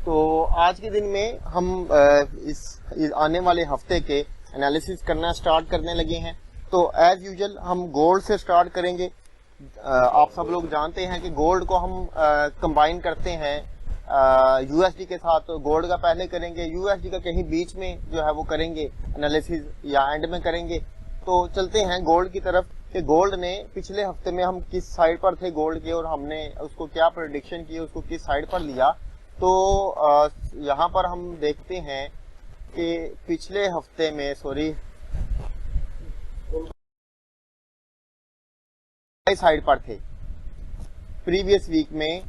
तो आज के दिन में हम इस आने वाले हफ्ते के एनालिसिस करना स्टार्ट करने लगे हैं। तो एज यूजुअल हम गोल्ड से स्टार्ट करेंगे। आप सब लोग जानते हैं कि गोल्ड को हम कंबाइन करते हैं यूएसडी के साथ। तो गोल्ड का पहले करेंगे, यूएसडी का कहीं बीच में जो है वो करेंगे एनालिसिस या एंड में करेंगे। तो चलते हैं गोल्ड की तरफ कि गोल्ड ने पिछले हफ्ते में हम किस साइड पर थे गोल्ड के और हमने उसको क्या प्रेडिक्शन की, उसको किस साइड पर लिया। तो यहाँ पर हम देखते हैं कि पिछले हफ्ते में बाय साइड पर थे। प्रीवियस वीक में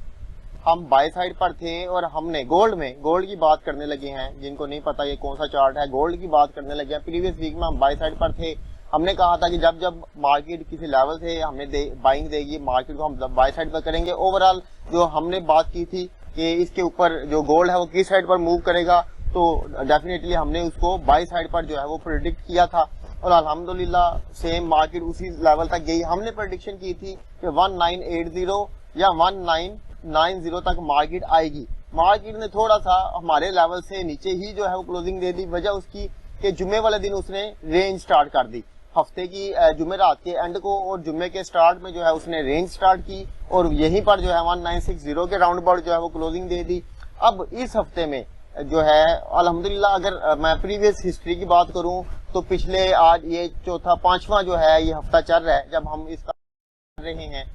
हम बाय साइड पर थे और हमने गोल्ड की बात करने लगे हैं। जिनको नहीं पता ये कौन सा चार्ट है, गोल्ड की बात करने लगे हैं। प्रीवियस वीक में हम बाय साइड पर थे। हमने कहा था कि जब जब मार्केट किसी लेवल से हमें बाइंग देगी, मार्केट को हम बाय साइड पर करेंगे। ओवरऑल जो हमने बात की थी कि इसके ऊपर जो गोल्ड है वो किस साइड पर मूव करेगा, तो डेफिनेटली हमने उसको बाय साइड पर जो है वो प्रेडिक्ट किया था और अल्हम्दुलिल्लाह सेम मार्केट उसी लेवल तक गई। हमने प्रेडिक्शन की थी कि 1980 या 1990 तक मार्केट आएगी। मार्केट ने थोड़ा सा हमारे लेवल से नीचे ही जो है वो क्लोजिंग दे दी। वजह उसकी कि जुम्मे वाले दिन उसने रेंज स्टार्ट कर दी। हफ्ते की जुम्मे रात के एंड को और जुम्मे के स्टार्ट में जो है उसने रेंज स्टार्ट की और यहीं पर जो है 1960 के राउंड अबाउट जो है वो क्लोजिंग दे दी। अब इस हफ्ते में जो है अल्हम्दुलिल्लाह अगर मैं प्रीवियस हिस्ट्री की बात करूं तो पिछले आज ये पांचवा जो है ये हफ्ता चल रहा है जब हम इसका कर रहे हैं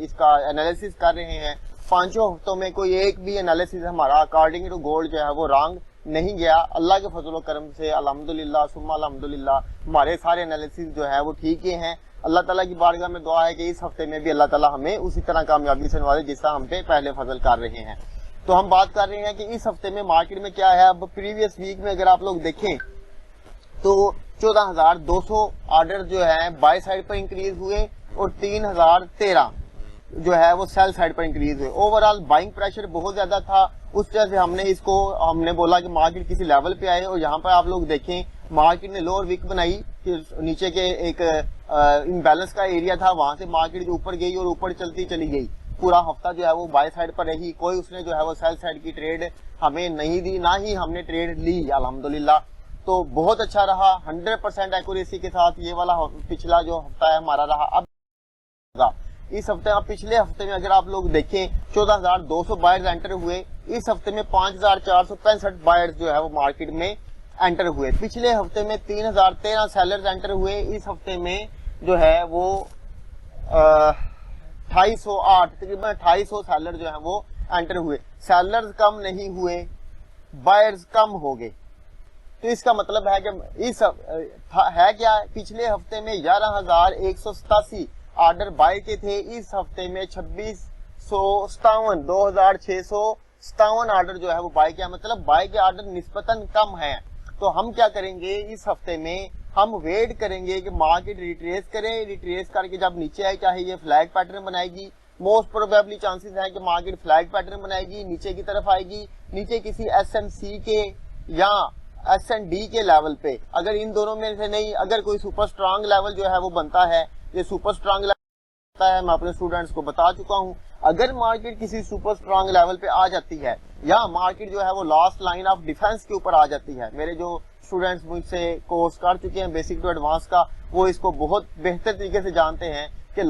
इसका एनालिसिस कर रहे हैं। पांचों हफ्तों में कोई एक भी एनालिसिस हमारा अकॉर्डिंग टू गोल्ड जो है वो रॉन्ग नहीं गया। अल्लाह के फजल करम से अल्हम्दुलिल्लाह सुम्मा अल्हम्दुलिल्लाह हमारे सारे एनालिसिस जो है वो ठीक ही हैं। अल्लाह ताला की बारगाह में दुआ है कि इस हफ्ते में भी अल्लाह ताला हमें उसी तरह कामयाबी से नवाजे जिसका हम पे पहले फजल कर रहे हैं। तो हम बात कर रहे हैं कि इस हफ्ते में मार्केट में क्या है। अब प्रीवियस वीक में अगर आप लोग देखें तो 14,200 ऑर्डर जो है बाय साइड पर इंक्रीज हुए और 3,013 जो है वो सेल साइड पर इंक्रीज हुए। ओवरऑल बाइंग प्रेशर बहुत ज्यादा था। उस तरह से हमने बोला कि मार्केट किसी लेवल पे आए और यहाँ पर आप लोग देखें मार्केट ने लोअर वीक बनाई, नीचे के एक इम्बैलेंस का एरिया था, वहां से मार्केट जो ऊपर गई और ऊपर चलती चली गई। पूरा हफ्ता जो है वो बाय साइड पर रही। कोई उसने जो है वो सेल साइड की ट्रेड हमें नहीं दी, ना ही हमने ट्रेड ली अल्हम्दुलिल्लाह। तो बहुत अच्छा रहा, 100% एक्यूरेसी के साथ ये वाला पिछला जो हफ्ता है हमारा रहा। अब इस हफ्ते पिछले हफ्ते में अगर आप लोग देखें 14,200 बायर्स एंटर हुए। इस हफ्ते में 5,465 बायर्स जो है वो मार्केट में एंटर हुए। पिछले हफ्ते में 3,013 सेलर्स एंटर हुए। इस हफ्ते में जो है वो 2,808 तकरीबन 2,800 सेलर जो है वो एंटर हुए। सेलर्स कम नहीं हुए, बायर्स कम हो गए। तो इसका मतलब है कि है क्या, पिछले हफ्ते में 11,187 ऑर्डर बाय के थे। इस हफ्ते में 2,657 ऑर्डर जो है वो बाय किया। मतलब बाय के ऑर्डर निस्बतन कम है। तो हम क्या करेंगे इस हफ्ते में, हम वेट करेंगे कि मार्केट रिट्रेस करे। रिट्रेस करके जब नीचे आए, चाहे ये फ्लैग पैटर्न बनाएगी, मोस्ट प्रोबेबली चांसेस है कि मार्केट फ्लैग पैटर्न बनाएगी, नीचे की तरफ आएगी, नीचे किसी एसएमसी के या एसएनडी के लेवल पे। अगर इन दोनों में से नहीं, अगर कोई सुपर स्ट्रांग लेवल जो है वो बनता है, ये सुपर स्ट्रांग लेवल है, मैं अपने स्टूडेंट्स को बता चुका हूं। अगर मार्केट किसी सुपर स्ट्रांग लेवल पे आ जाती है या मार्केट जो है वो लास्ट लाइन ऑफ डिफेंस के ऊपर आ जाती है, मेरे जो स्टूडेंट्स मुझसे कोर्स कर चुके हैं बेसिक टू एडवांस का, वो इसको बहुत बेहतर तरीके से जानते हैं कि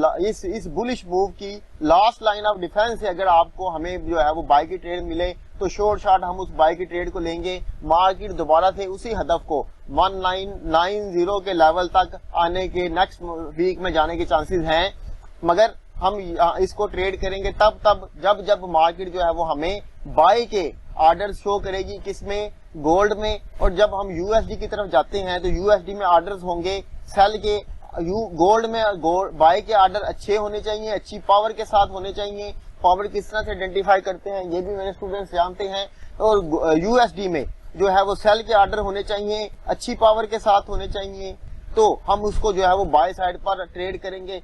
इस बुलिश मूव की लास्ट लाइन ऑफ डिफेंस से अगर आपको हमें जो है वो बाय की ट्रेड मिले तो शॉर्ट शॉट हम उस बाय की ट्रेड को लेंगे। मार्केट दोबारा से उसी हदफ को 1990 के लेवल तक आने के नेक्स्ट वीक में जाने के चांसेस हैं। मगर हम इसको ट्रेड करेंगे तब जब मार्केट जो है वो हमें बाय के ऑर्डर शो करेगी, किसमें, गोल्ड में। और जब हम यूएसडी की तरफ जाते हैं तो यूएसडी में ऑर्डर्स होंगे सेल के। गोल्ड में बाय के ऑर्डर अच्छे होने चाहिए, अच्छी पावर के साथ होने चाहिए। पावर किस तरह से आइडेंटिफाई करते हैं ये भी मेरे स्टूडेंट्स जानते हैं। और यूएसडी में जो है वो सेल के ऑर्डर होने चाहिए, अच्छी पावर के साथ होने चाहिए। तो हम उसको जो है वो बाय साइड पर ट्रेड करेंगे।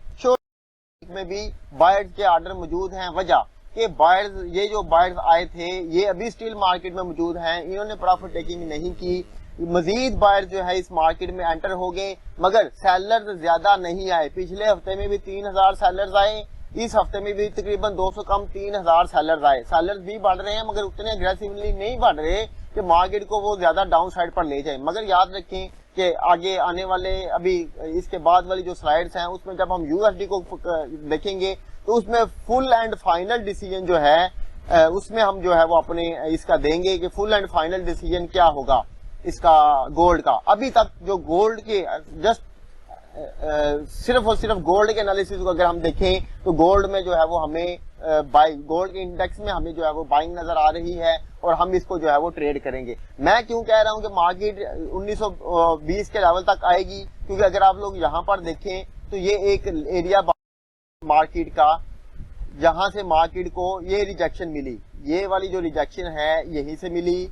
में भी बायर्स के ऑर्डर मौजूद हैं। वजह कि बायर्स, ये जो बायर्स आए थे ये अभी स्टिल मार्केट में मौजूद हैं, इन्होंने प्रॉफिट टेकिंग नहीं की। मजीद बायर्स जो है इस मार्केट में एंटर हो गए, मगर सेलर्स ज्यादा नहीं आए। पिछले हफ्ते में भी 3,000 सेलर्स आए, इस हफ्ते में भी तकरीबन 200 कम 3000 सेलर्स आए। सेलर्स भी बढ़ रहे हैं मगर उतने अग्रेसिवली नहीं बढ़ रहे कि मार्केट को वो ज्यादा डाउन साइड पर ले जाए। मगर याद रखें कि आगे आने वाले अभी इसके बाद वाली जो स्लाइड्स हैं उसमें जब हम यूएसडी को देखेंगे तो उसमें फुल एंड फाइनल डिसीजन जो है उसमें हम जो है वो अपने इसका देंगे कि फुल एंड फाइनल डिसीजन क्या होगा इसका गोल्ड का। अभी तक जो गोल्ड के जस्ट सिर्फ और सिर्फ गोल्ड के एनालिसिस को अगर हम देखें तो गोल्ड में जो है वो हमें गोल्ड के इंडेक्स में हमें जो है वो बाइंग नजर आ रही है और हम इसको जो है वो ट्रेड करेंगे। मैं क्यों कह रहा हूं कि मार्केट 1920 के लेवल तक आएगी, क्योंकि अगर आप लोग यहाँ पर देखें तो ये एक एरिया मार्केट का जहां से मार्केट को ये रिजेक्शन मिली, ये वाली जो रिजेक्शन है यहीं से मिली,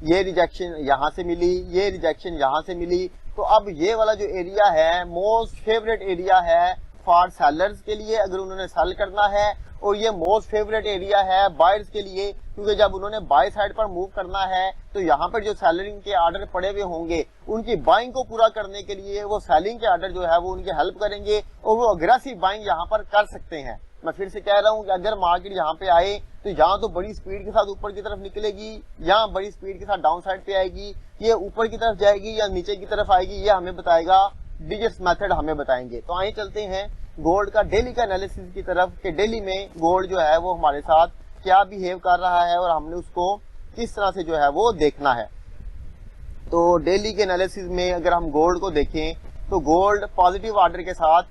ये रिजेक्शन यहां से मिली, ये रिजेक्शन यहां से मिली। तो अब ये वाला जो एरिया है मोस्ट फेवरेट एरिया है फॉर सेलर्स के लिए अगर उन्होंने सेल करना है, और ये मोस्ट फेवरेट एरिया है बायर्स के लिए, क्योंकि जब उन्होंने बाय साइड पर मूव करना है तो यहाँ पर जो सेलरिंग के ऑर्डर पड़े हुए होंगे उनकी बाइंग को पूरा करने के लिए वो सेलिंग के ऑर्डर जो है वो उनकी हेल्प करेंगे और वो अग्रेसिव बाइंग यहाँ पर कर सकते हैं। मैं फिर से कह रहा हूँ कि अगर मार्केट यहाँ पे आए तो यहाँ तो बड़ी स्पीड के साथ ऊपर की तरफ निकलेगी, यहाँ बड़ी स्पीड के साथ डाउन साइड पे आएगी, ये ऊपर की तरफ जाएगी या नीचे की तरफ आएगी, ये हमें बताएगा डिजिट्स मेथड हमें बताएंगे। तो आइए चलते हैं गोल्ड का डेली का एनालिसिस की तरफ कि डेली में गोल्ड जो है वो हमारे साथ क्या बिहेव कर रहा है और हमने उसको किस तरह से जो है वो देखना है। तो डेली के एनालिसिस में अगर हम गोल्ड को देखें तो गोल्ड पॉजिटिव ऑर्डर के साथ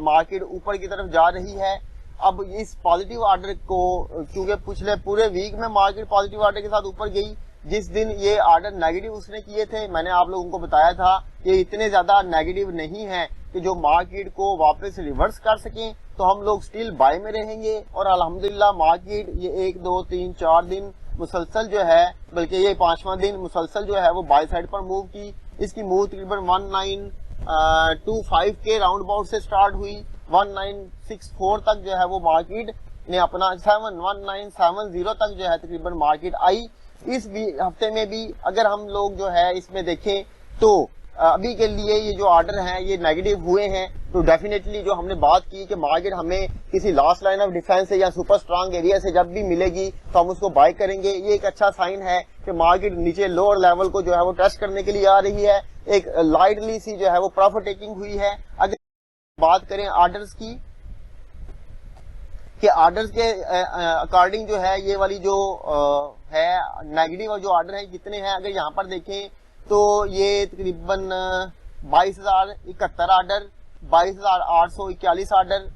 मार्केट ऊपर की तरफ जा रही है। अब इस पॉजिटिव ऑर्डर को क्योंकि पिछले पूरे वीक में मार्केट पॉजिटिव ऑर्डर के साथ ऊपर गई, जिस दिन ये ऑर्डर नेगेटिव उसने किए थे मैंने आप लोगों को बताया था ये इतने ज्यादा नेगेटिव नहीं है कि जो मार्केट को वापस रिवर्स कर सकें, तो हम लोग स्टिल बाय में रहेंगे। और अल्हम्दुलिल्लाह मार्केट ये 1 2 3 4 दिन मुसलसल जो है, बल्कि ये 5वां दिन मुसलसल जो है वो बाय साइड पर मूव की। इसकी मूव तकरीबन 1925 के राउंड अबाउट से स्टार्ट हुई, 1964 तक जो है वो मार्केट ने अपना 1970 तक जो है तकरीबन मार्केट आई। इस हफ्ते में भी अगर हम लोग जो है इसमें देखें तो अभी के लिए ये जो ऑर्डर हैं ये नेगेटिव हुए हैं, तो डेफिनेटली जो हमने बात की कि मार्केट हमें किसी लास्ट लाइन ऑफ डिफेंस से या सुपर स्ट्रांग एरिया से जब भी मिलेगी तो हम उसको बाय करेंगे। ये एक अच्छा साइन है कि मार्केट नीचे लोअर लेवल को जो है वो टेस्ट करने के लिए आ रही है। एक लाइटली सी जो है वो प्रॉफिट टेकिंग हुई है। अगर बात करें ऑर्डर्स की कि ऑर्डर्स के अकॉर्डिंग जो है ये वाली जो है नेगेटिव और जो ऑर्डर है कितने हैं, अगर यहाँ पर देखें तो ये तकरीबन 22,071 ऑर्डर, 22,841 ऑर्डर,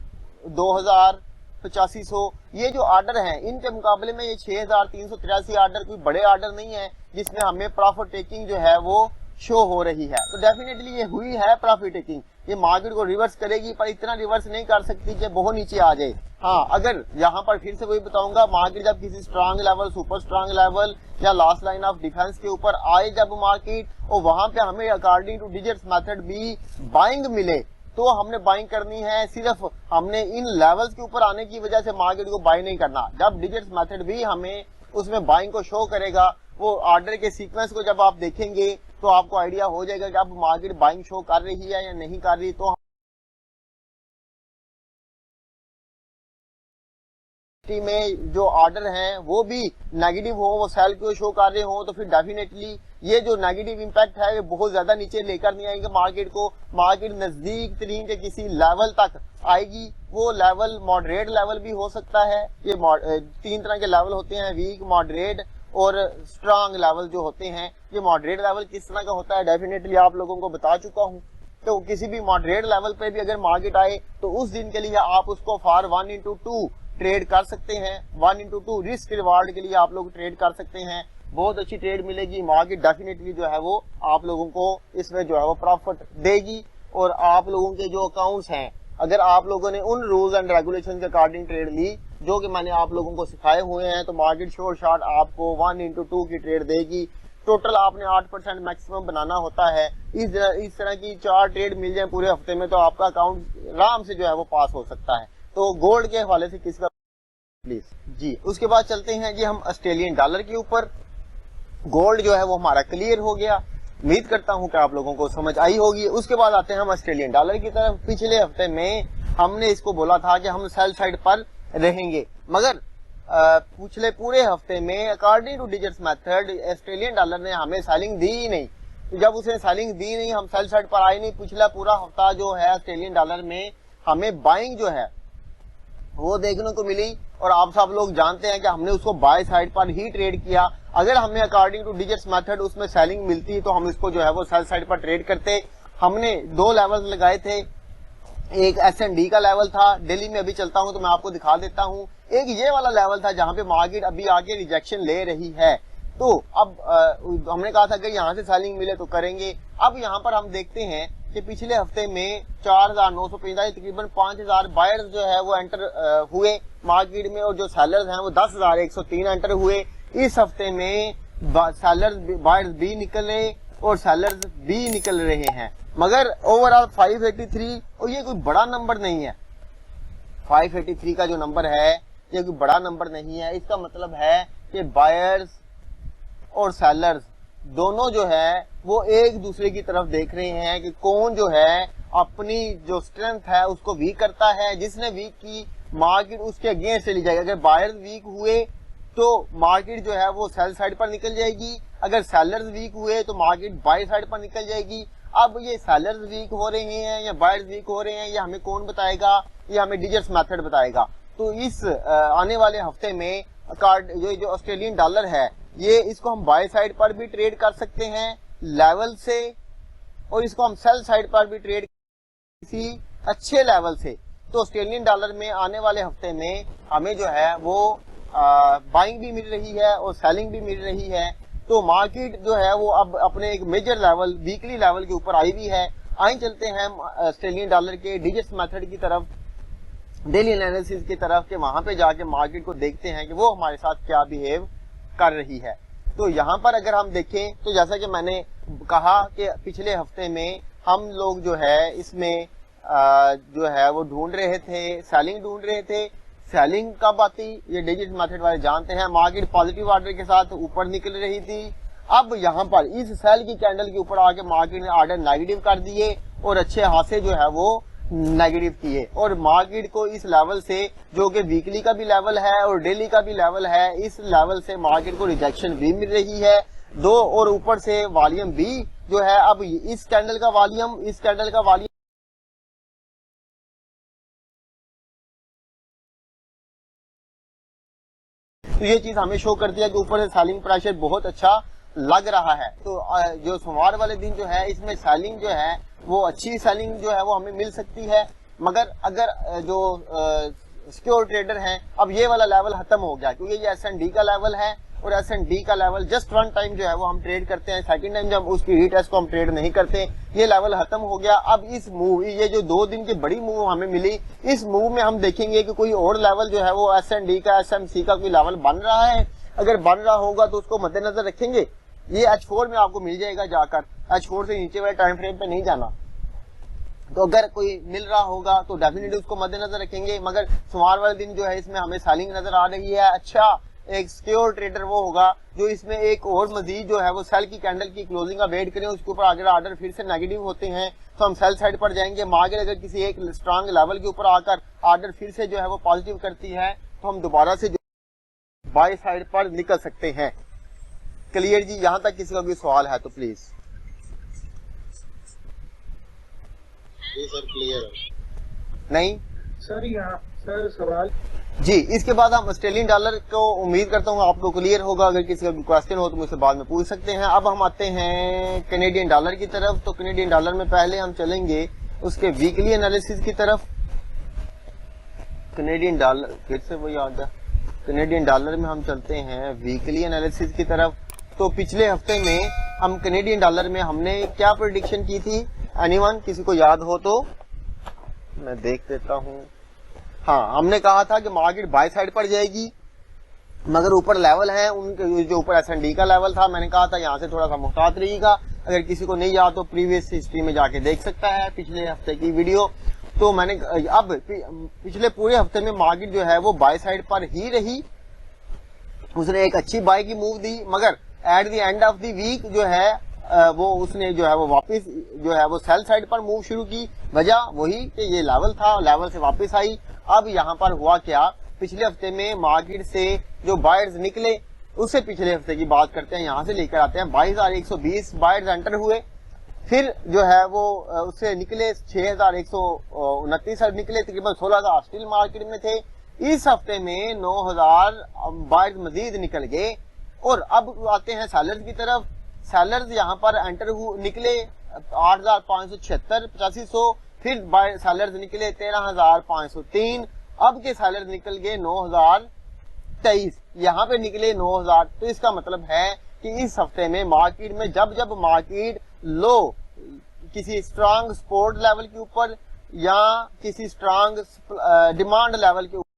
2,085 ये जो ऑर्डर हैं इनके मुकाबले में ये 6,383 ऑर्डर कोई बड़े ऑर्डर नहीं है जिसमें हमें प्रॉफिट टेकिंग जो है वो शो हो रही है। तो डेफिनेटली ये हुई है प्रॉफिट टेकिंग, ये मार्केट को रिवर्स करेगी पर इतना रिवर्स नहीं कर सकती कि बहुत नीचे आ जाए। हाँ, अगर यहाँ पर फिर से वही बताऊंगा मार्केट जब किसी strong level, super strong level या लास्ट लाइन ऑफ डिफेंस के ऊपर आए जब मार्केट, और वहां पे हमें अकॉर्डिंग टू डिजिट्स मेथड भी बाइंग मिले तो हमने बाइंग करनी है। सिर्फ हमने इन लेवल्स के ऊपर आने की वजह से मार्केट को बाय नहीं करना। जब डिजिट्स मेथड भी हमें उसमें बाइंग को शो करेगा, वो ऑर्डर के सीक्वेंस को जब आप देखेंगे तो आपको आइडिया हो जाएगा कि अब मार्केट बाइंग शो कर रही है या नहीं कर रही। तो में जो ऑर्डर हैं वो भी नेगेटिव हो, वो सेल को शो कर रहे हो, तो फिर डेफिनेटली ये जो नेगेटिव इंपैक्ट है ये बहुत ज्यादा नीचे लेकर नहीं आएंगे मार्केट को। मार्केट नजदीक तरीन के किसी लेवल तक आएगी, वो लेवल मॉडरेट लेवल भी हो सकता है। ये 3 तरह के लेवल होते हैं, वीक, मॉडरेट और स्ट्रांग लेवल जो होते हैं। ये मॉडरेट लेवल किस तरह का होता है डेफिनेटली आप लोगों को बता चुका हूँ। तो किसी भी मॉडरेट लेवल पे भी अगर मार्केट आए तो उस दिन के लिए आप उसको फॉर 1:2 ट्रेड कर सकते हैं। 1:2 रिस्क रिवार्ड के लिए आप लोग ट्रेड कर सकते हैं, बहुत अच्छी ट्रेड मिलेगी। मार्केट डेफिनेटली जो है वो आप लोगों को इसमें जो है वो प्रॉफिट देगी। और आप लोगों के जो अकाउंट्स हैं, अगर आप लोगों ने उन रूल्स एंड रेगुलेशन के अकॉर्डिंग ट्रेड ली जो कि मैंने आप लोगों को सिखाए हुए हैं, तो मार्केट श्योर शॉट आपको 1:2 की ट्रेड देगी। टोटल आपने 8% मैक्सिमम बनाना होता है। इस तरह की 4 ट्रेड मिल जाए पूरे हफ्ते में तो आपका अकाउंट आराम से जो है वो पास हो सकता है। तो गोल्ड के हवाले से किसका प्लीज जी। उसके बाद चलते हैं जी हम ऑस्ट्रेलियन डॉलर के ऊपर। गोल्ड जो है वो हमारा क्लियर हो गया, उम्मीद करता हूं कि आप लोगों को समझ आई होगी। उसके बाद आते हैं हम ऑस्ट्रेलियन डॉलर की तरफ। पिछले हफ्ते में हमने इसको बोला था कि हम सेल साइड पर रहेंगे, मगर पिछले पूरे हफ्ते में according two digits method Australian dollar ने हमें सेलिंग दी ही नहीं। तो जब उसने सेलिंग दी नहीं, हम सेल साइड पर आए नहीं। पिछला पूरा हफ्ता जो है ऑस्ट्रेलियन डॉलर में हमें बाइंग जो है वो देखने को मिली, और आप सब लोग जानते हैं कि हमने उसको बाय साइड पर ही ट्रेड किया। अगर हमें अकॉर्डिंग टू डिजिट्स मेथड उसमें सेलिंग मिलती तो हम इसको जो है वो सेल साइड पर ट्रेड करते। हमने 2 लेवल लगाए थे, एक S&D का लेवल था, दिल्ली में अभी चलता हूं तो मैं आपको दिखा देता हूं। एक ये वाला लेवल था जहां पे मार्केट अभी आगे रिजेक्शन ले रही है। तो अब हमने कहा था कि यहाँ से सेलिंग मिले तो करेंगे। अब यहाँ पर हम देखते हैं कि पिछले हफ्ते में 4,945 तकरीबन 5,000 बायर्स जो है वो एंटर हुए मार्केट में, और जो सेलर्स हैं वो 10,103 एंटर हुए। इस हफ्ते में सेलर्स बायर्स भी निकले और सेलर्स भी निकल रहे हैं, मगर ओवरऑल 583, और ये कोई बड़ा नंबर नहीं है। 583 का जो नंबर है ये कोई बड़ा नंबर नहीं है। इसका मतलब है कि बायर्स और सेलर्स दोनों जो है वो एक दूसरे की तरफ देख रहे हैं कि कौन जो है अपनी जो स्ट्रेंथ है उसको वीक करता है। जिसने वीक की मार्केट उसके अगेंस्ट चली जाएगी। अगर बायर्स वीक हुए तो मार्केट जो है वो सेल साइड पर निकल जाएगी, अगर सेलर्स वीक हुए तो मार्केट बाय साइड पर निकल जाएगी। अब ये सेलर्स वीक हो रहे हैं या बायर्स वीक हो रहे हैं, ये हमें कौन बताएगा? ये हमें डिजिट्स मेथड बताएगा। तो इस आने वाले हफ्ते में जो ऑस्ट्रेलियन डॉलर है ये इसको हम बाय साइड पर भी ट्रेड कर सकते हैं लेवल से, और इसको हम सेल साइड पर भी ट्रेड किसी अच्छे लेवल से। तो ऑस्ट्रेलियन डॉलर में आने वाले हफ्ते में हमें जो है वो बाइंग भी मिल रही है और सेलिंग भी मिल रही है। तो मार्केट जो है वो अब अपने एक मेजर लेवल वीकली लेवल के ऊपर आई हुई है। आइए चलते हैं ऑस्ट्रेलियन डॉलर के डिजिट्स मेथड की तरफ, डेली एनालिसिस की तरफ, के वहां पे जाके मार्केट को देखते हैं कि वो हमारे साथ क्या बिहेव कर रही है। तो यहाँ पर अगर हम देखें तो जैसा कि मैंने कहा कि पिछले हफ्ते में हम लोग जो है इसमें जो है वो ढूंढ रहे थे, सेलिंग ढूंढ रहे थे। सेलिंग कब आती ये डिजिट मेथड वाले जानते हैं। मार्केट पॉजिटिव ऑर्डर के साथ ऊपर निकल रही थी। अब यहाँ पर इस सेल की कैंडल के ऊपर आके मार्केट ने ऑर्डर नेगेटिव कर दिए और अच्छे खासे जो है वो नेगेटिव किए, और मार्केट को इस लेवल से जो कि वीकली का भी लेवल है और डेली का भी लेवल है, इस लेवल से मार्केट को रिजेक्शन भी मिल रही है दो, और ऊपर से वॉल्यूम भी जो है अब इस कैंडल का वॉल्यूम तो ये चीज हमें शो करती है कि ऊपर से सेलिंग प्रेशर बहुत अच्छा लग रहा है। तो जो सोमवार वाले दिन जो है इसमें सेलिंग जो है वो अच्छी सेलिंग जो है वो हमें मिल सकती है। मगर अगर जो सिक्योर ट्रेडर हैं, अब ये वाला लेवल खत्म हो गया क्योंकि ये S&D का लेवल है, और S&D का लेवल जस्ट वन टाइम जो है वो हम ट्रेड करते हैं, सेकंड टाइम जब उसकी रीटेस्ट को हम ट्रेड नहीं करते। ये लेवल खत्म हो गया। अब इस मूव, ये जो 2 दिन की बड़ी मूव हमें मिली, इस मूव में हम देखेंगे कि कोई और लेवल जो है वो S&D का, SMC का कोई लेवल बन रहा है। अगर बन रहा होगा तो उसको मद्देनजर रखेंगे। ये H4 में आपको मिल जाएगा जाकर, H4 से नीचे वाले टाइम फ्रेम पे नहीं जाना। तो अगर कोई मिल रहा होगा तो डेफिनेटली उसको मद्देनजर रखेंगे। मगर सोमवार वाले दिन जो है इसमें हमें सेलिंग नजर आ रही है। अच्छा, एक सिक्योर ट्रेडर वो होगा जो इसमें एक और मजीद जो है वो सेल की कैंडल की क्लोजिंग का वेट करें, उसके ऊपर अगर ऑर्डर फिर से नेगेटिव होते हैं तो हम सेल साइड पर जाएंगे। मार्केट अगर किसी एक स्ट्रांग लेवल के ऊपर आकर ऑर्डर फिर से जो है वो पॉजिटिव करती है तो हम दोबारा से बाय साइड पर निकल सकते हैं। क्लियर जी? यहां तक किसी का कोई सवाल है तो प्लीज। जी सर, क्लियर है? नहीं सर, यहाँ सर सवाल जी। इसके बाद हम ऑस्ट्रेलियन डॉलर को उम्मीद करता हूँ आपको क्लियर होगा। अगर किसी का क्वेश्चन हो तो मुझसे बाद में पूछ सकते हैं। अब हम आते हैं कैनेडियन डॉलर की तरफ। तो कैनेडियन डॉलर में पहले हम चलेंगे उसके वीकली एनालिसिस की तरफ। कैनेडियन डॉलर फिर से वही याद है, कैनेडियन डॉलर में हम चलते हैं वीकली एनालिसिस की तरफ। तो पिछले हफ्ते में हम कैनेडियन डॉलर में हमने क्या प्रेडिक्शन की थी? एनीवन, किसी को याद हो तो मैं देख देता हूँ। हाँ, हमने कहा था कि मार्केट बाय साइड पर जाएगी, मगर ऊपर लेवल है उनके, जो ऊपर S&D का लेवल था, मैंने कहा था यहाँ से थोड़ा सा मुहतात रहिएगा। अगर किसी को नहीं याद तो प्रीवियस हिस्ट्री में जाके देख सकता है पिछले हफ्ते की वीडियो। तो मैंने अब पिछले पूरे हफ्ते में मार्केट जो है वो बाय साइड पर ही रही। उसने एक अच्छी बाय की मूव दी, मगर at the end of the week जो है वो उसने जो है वो वापस जो है वो सेल साइड पर मूव शुरू की। वजह वही कि ये लेवल था, लेवल से वापस आई। अब यहाँ पर हुआ क्या, पिछले हफ्ते में मार्केट से जो बायर्स निकले, उससे पिछले हफ्ते की बात करते हैं, यहाँ से लेकर आते हैं 22,120 बायर्स एंटर हुए। फिर जो है वो उससे निकले 6,129 निकले, तकरीबन 16,000 स्टिल मार्केट में थे। इस हफ्ते में 9,000 बायर्स मजीद निकल गए। और अब आते हैं सेलर्स की तरफ। सेलर्स यहाँ पर एंटर निकले 8,576, 8500। फिर सेलर्स निकले 13,503। अब के सेलर्स निकल गए 9,023। यहाँ पे निकले 9,000। तो इसका मतलब है कि इस हफ्ते में मार्केट में जब जब मार्केट लो किसी स्ट्रांग सपोर्ट लेवल के ऊपर या किसी स्ट्रांग डिमांड लेवल के ऊपर,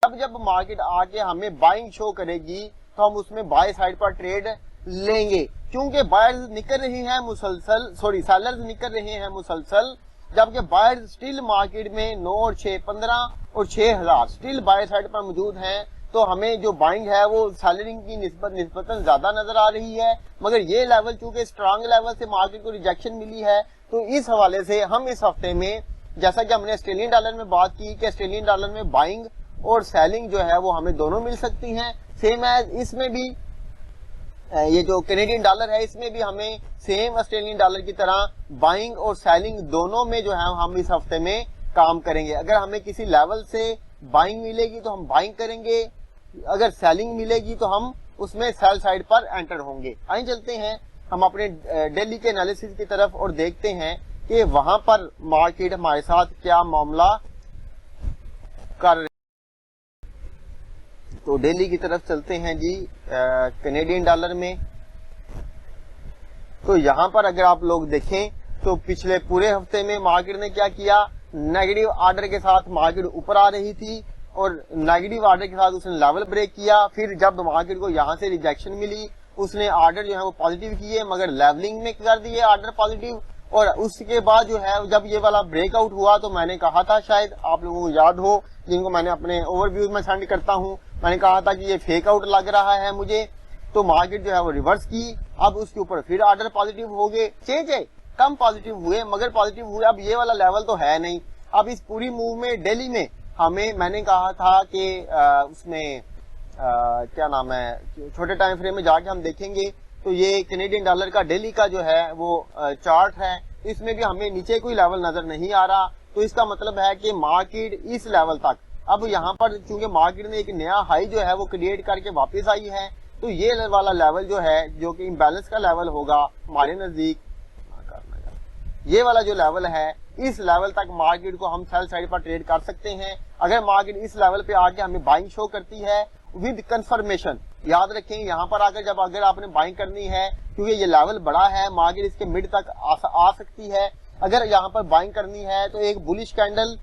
जब जब मार्केट आके हमें बाइंग शो करेगी तो हम उसमें बाय साइड पर ट्रेड लेंगे। क्योंकि बायर्स निकल रही हैं मुसलसल, सेलर्स निकल रहे हैं मुसलसल, जबकि बायर्स स्टिल मार्केट में 9 और 6, 15 और 6,000 स्टिल बाय साइड पर मौजूद हैं। तो हमें जो बाइंग है वो सेलरिंग की निस्बतन ज्यादा नजर आ रही है। मगर ये लेवल चूंकि स्ट्रांग लेवल से मार्केट को रिजेक्शन मिली है, तो इस हवाले से हम इस हफ्ते में, जैसा कि हमने ऑस्ट्रेलियन डॉलर में बात की कि ऑस्ट्रेलियन डॉलर में बाइंग और सेलिंग जो है वो हमें दोनों मिल सकती हैं। सेम एज इसमें भी ये जो कैनेडियन डॉलर है, इसमें भी हमें सेम ऑस्ट्रेलियन डॉलर की तरह बाइंग और सेलिंग दोनों में जो है हम इस हफ्ते में काम करेंगे। अगर हमें किसी लेवल से बाइंग मिलेगी तो हम बाइंग करेंगे, अगर सेलिंग मिलेगी तो हम उसमें सेल साइड पर एंटर होंगे। आइए चलते हैं हम अपने डेली के एनालिसिस की तरफ और देखते हैं कि वहां पर मार्केट हमारे साथ क्या मामला कर रहे। तो डेली की तरफ चलते हैं जी कैनेडियन डॉलर में। तो यहां पर अगर आप लोग देखें तो पिछले पूरे हफ्ते में मार्केट ने क्या किया, नेगेटिव ऑर्डर के साथ मार्केट ऊपर आ रही थी और नेगेटिव ऑर्डर के साथ उसने लेवल ब्रेक किया। फिर जब मार्केट को यहां से रिजेक्शन मिली, उसने ऑर्डर जो है वो पॉजिटिव किए, मगर लेवलिंग में कर दिए ऑर्डर पॉजिटिव। और उसके बाद जो है जब ये वाला ब्रेकआउट हुआ तो मैंने कहा था, शायद आप लोगों को याद हो, जिनको मैंने अपने ओवरव्यूज में सेंड करता हूं, मैंने कहा था कि ये फेक आउट लग रहा है मुझे। तो मार्केट जो है वो रिवर्स की, अब उसके ऊपर फिर ऑर्डर पॉजिटिव हो गए, चेंज है कम पॉजिटिव हुए मगर पॉजिटिव हुए। अब ये वाला लेवल तो है नहीं। अब इस पूरी मूव में डेली में मैंने कहा था कि उसमें क्या नाम है, छोटे टाइम फ्रेम में जाके हम देखेंगे तो ये कैनेडियन डॉलर का डेली का जो है वो चार्ट है, इसमें भी हमें नीचे कोई लेवल नजर नहीं आ रहा। तो इसका मतलब है कि मार्केट इस लेवल तक, अब यहाँ पर चूंकि मार्केट ने एक नया हाई जो है वो क्रिएट करके वापस आई है, तो ये वाला लेवल जो है जो कि इम्बैलेंस का लेवल होगा हमारे नजदीक, ये वाला जो लेवल है, इस लेवल तक मार्केट को हम सेल साइड पर ट्रेड कर सकते हैं। अगर मार्केट इस लेवल पे आके हमें बाइंग शो करती है विद कंफर्मेशन, याद रखें यहाँ पर आकर जब अगर आपने बाइंग करनी है, क्योंकि ये लेवल बड़ा है, मार्केट इसके मिड तक आ सकती है। अगर यहाँ पर बाइंग करनी है तो एक bullish candle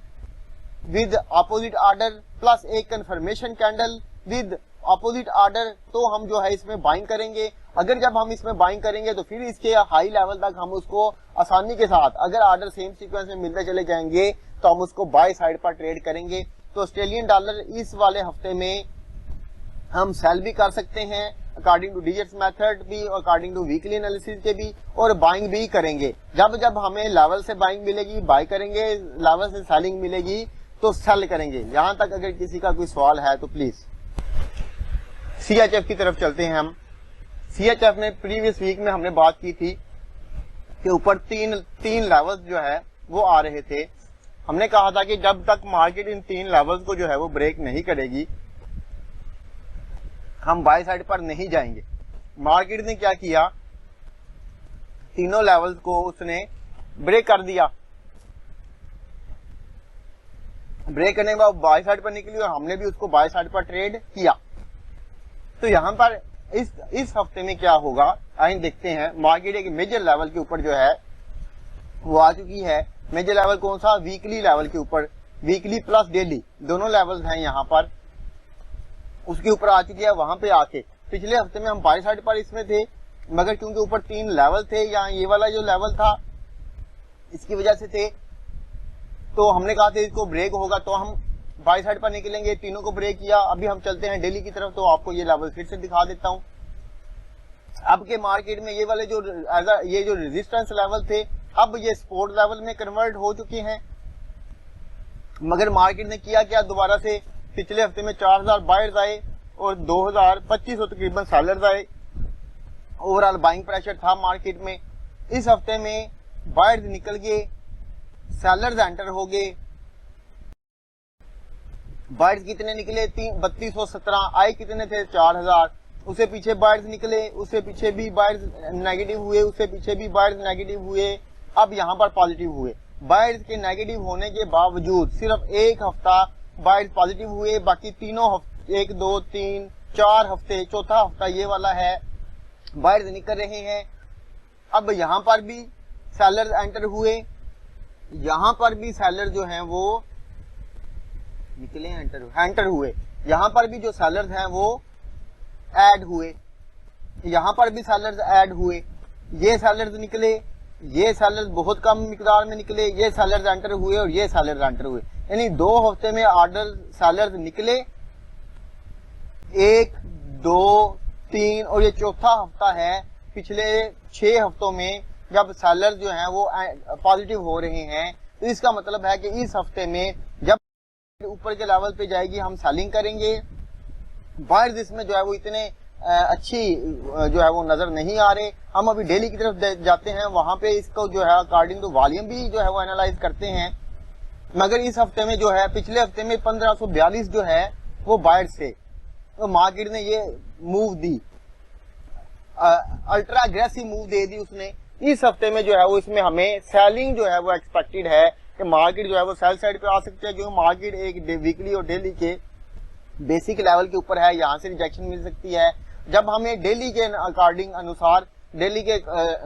with opposite order plus एक confirmation candle with opposite order, तो हम जो है इसमें बाइंग करेंगे। अगर जब हम इसमें बाइंग करेंगे तो फिर इसके हाई लेवल तक हम उसको आसानी के साथ, अगर ऑर्डर सेम सीक्वेंस में मिलते चले जाएंगे तो हम उसको बाय साइड पर ट्रेड करेंगे। तो ऑस्ट्रेलियन डॉलर इस वाले हफ्ते में हम सेल भी कर सकते हैं अकॉर्डिंग टू डिजिट्स मेथड भी, अकॉर्डिंग टू वीकली एनालिसिस के भी, और बाइंग भी करेंगे। जब जब हमें लेवल से बाइंग मिलेगी बाय करेंगे, लेवल से सेलिंग मिलेगी तो सेल करेंगे। यहां तक अगर किसी का कोई सवाल है तो प्लीज। CHF की तरफ चलते हैं हम। CHF में प्रीवियस वीक में हमने बात की थी कि ऊपर तीन लेवल्स जो है वो आ रहे थे। हमने कहा था कि जब तक मार्केट इन 3 लेवल्स को जो है वो ब्रेक नहीं करेगी हम बाय साइड पर नहीं जाएंगे। मार्केट ने क्या किया, तीनों लेवल्स को उसने ब्रेक कर दिया। ब्रेक करने के बाद बाय साइड पर निकली और हमने भी उसको बाय साइड पर ट्रेड किया। तो यहां पर इस हफ्ते में क्या होगा आइए देखते हैं। मार्केट एक मेजर लेवल के ऊपर जो है वो आ चुकी है। मेजर लेवल कौन सा, वीकली लेवल के ऊपर, वीकली प्लस डेली दोनों लेवल्स हैं यहाँ पर, उसके ऊपर आ चुकी है। वहां पे आके पिछले हफ्ते में हम बाय साइड पर इसमें थे, मगर क्योंकि ऊपर 3 लेवल थे, यहाँ ये वाला जो लेवल था इसकी वजह से थे, तो हमने कहा था इसको ब्रेक होगा तो हम बाय साइड पर निकलेंगे। तीनों को ब्रेक किया। अभी हम चलते हैं डेली की तरफ, तो आपको ये लेवल फिर से दिखा देता हूं। अब के मार्केट में ये वाले जो ये जो रेजिस्टेंस लेवल थे अब ये सपोर्ट लेवल में कन्वर्ट हो चुके हैं। मगर मार्केट ने किया क्या, दोबारा से पिछले हफ्ते में 4000 बायर्स आए और 2500 तकरीबन सेलर्स आए। ओवरऑल बाइंग प्रेशर था मार्केट में। इस हफ्ते में बायर्स निकल गए, सेलर्स एंटर हो गए। बायर्स कितने निकले, 3217, आए कितने थे 4000। उससे पीछे बायर्स निकले, उससे पीछे भी बायर्स नेगेटिव हुए, उससे पीछे भी बायर्स नेगेटिव हुए, अब यहां पर पॉजिटिव हुए। बायर्स के नेगेटिव होने के बावजूद सिर्फ एक हफ्ता बायर्स पॉजिटिव हुए, बाकी तीनों हफ्ते 1 2 3 4 हफ्ते, चौथा हफ्ता ये वाला है बायर्स निकल रहे हैं। अब यहां पर भी सेलर्स एंटर हुए, यहां पर भी सेलर जो हैं वो निकले, एंटर हुए। यहां पर भी जो सेलर्स हैं वो ऐड हुए, यहां पर भी सेलर्स ऐड हुए। ये सेलर्स निकले, ये सेलर्स बहुत कम मिकदार में निकले, ये सेलर्स एंटर हुए और ये सेलर्स एंटर हुए। यानी 2 हफ्ते में ऑर्डर सेलर्स निकले, 1 2 3 और ये चौथा हफ्ता है। पिछले 6 हफ्तों में जब सेलर्स जो हैं वो पॉजिटिव हो रहे हैं, तो इसका मतलब है कि इस हफ्ते में जब ऊपर के लेवल पे जाएगी हम सेलिंग करेंगे। बायर्स इसमें जो है वो इतने अच्छी जो है वो नजर नहीं आ रहे। हम अभी डेली की तरफ जाते हैं, वहां पे इसको जो है अकॉर्डिंग टू वॉल्यूम भी जो है वो एनालाइज करते हैं। मगर इस हफ्ते में जो है, पिछले हफ्ते में 1542 जो है वो बायर्स थे, तो मार्केट ने ये मूव दी, अल्ट्रा अग्रेसिव मूव दे दी उसने। इस हफ्ते में जो है वो इसमें हमें सेलिंग जो है वो एक्सपेक्टेड है कि मार्केट जो है वो सेल साइड पे आ सकती है, क्योंकि मार्केट एक वीकली और डेली के बेसिक लेवल के ऊपर है, यहां से रिजेक्शन मिल सकती है। जब हमें डेली के अकॉर्डिंग अनुसार, डेली के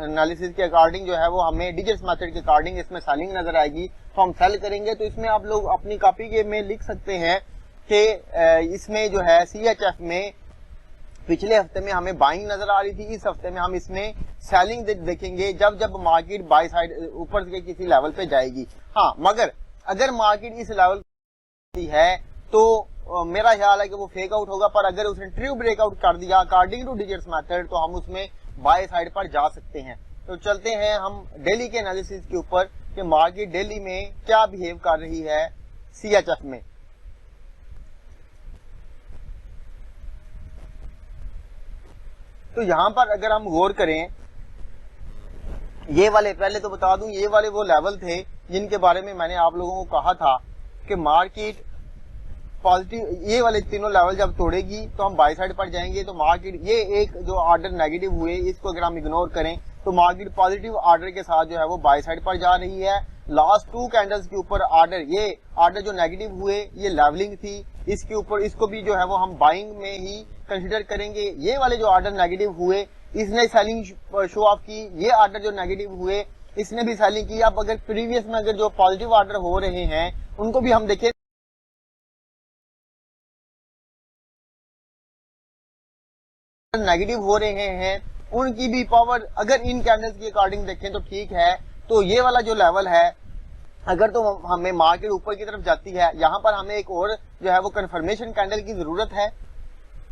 एनालिसिस के अकॉर्डिंग जो है वो हमें डिजिट्स मेथड के अकॉर्डिंग इसमें सेलिंग नजर आएगी, तो हम सेल करेंगे। तो इसमें आप लोग अपनी कॉपी के में लिख सकते हैं कि इसमें जो है CHF में पिछले हफ्ते में हमें बाइंग नजर आ रही थी, इस हफ्ते में हम इसमें सेलिंग देखेंगे जब जब मार्केट बाय साइड ऊपर के किसी लेवल पे जाएगी। हाँ, मगर अगर मार्केट इस लेवल है तो मेरा ख्याल है कि वो फेक आउट होगा, पर अगर उसने ट्रू ब्रेकआउट कर दिया अकॉर्डिंग टू डिजिट्स मेथड, तो हम उसमें बाय साइड पर जा सकते हैं। तो चलते हैं हम डेली के एनालिसिस के ऊपर कि मार्केट डेली में क्या बिहेव कर रही है CHF में। तो यहां पर अगर हम गौर करें, ये वाले, पहले तो बता दूं, ये वाले वो लेवल थे जिनके बारे में मैंने आप लोगों को कहा था कि मार्केट पॉजिटिव, ये वाले तीनों लेवल जब तोड़ेगी तो हम बाय साइड पर जाएंगे। तो मार्केट, ये एक जो ऑर्डर नेगेटिव हुए इसको अगर हम इग्नोर करें तो मार्केट पॉजिटिव ऑर्डर के साथ जो है वो बाय साइड पर जा रही है। लास्ट 2 कैंडल्स के ऊपर ऑर्डर, ये ऑर्डर जो नेगेटिव हुए ये लेवलिंग थी, इसके ऊपर इसको भी जो है वो हम बाइंग में ही कंसिडर करेंगे। ये वाले जो ऑर्डर नेगेटिव हुए इसने सेलिंग शो ऑफ की, ये ऑर्डर जो नेगेटिव हुए इसने भी सेलिंग की। अब अगर प्रीवियस में अगर जो पॉजिटिव ऑर्डर हो रहे हैं उनको भी हम देखें, नेगेटिव हो रहे हैं, उनकी भी पावर अगर इन कैंडल्स के अकॉर्डिंग देखें तो ठीक है। तो ये वाला जो लेवल है, अगर तो हमें मार्केट ऊपर की तरफ जाती है, यहां पर हमें एक और जो है वो कंफर्मेशन कैंडल की जरूरत है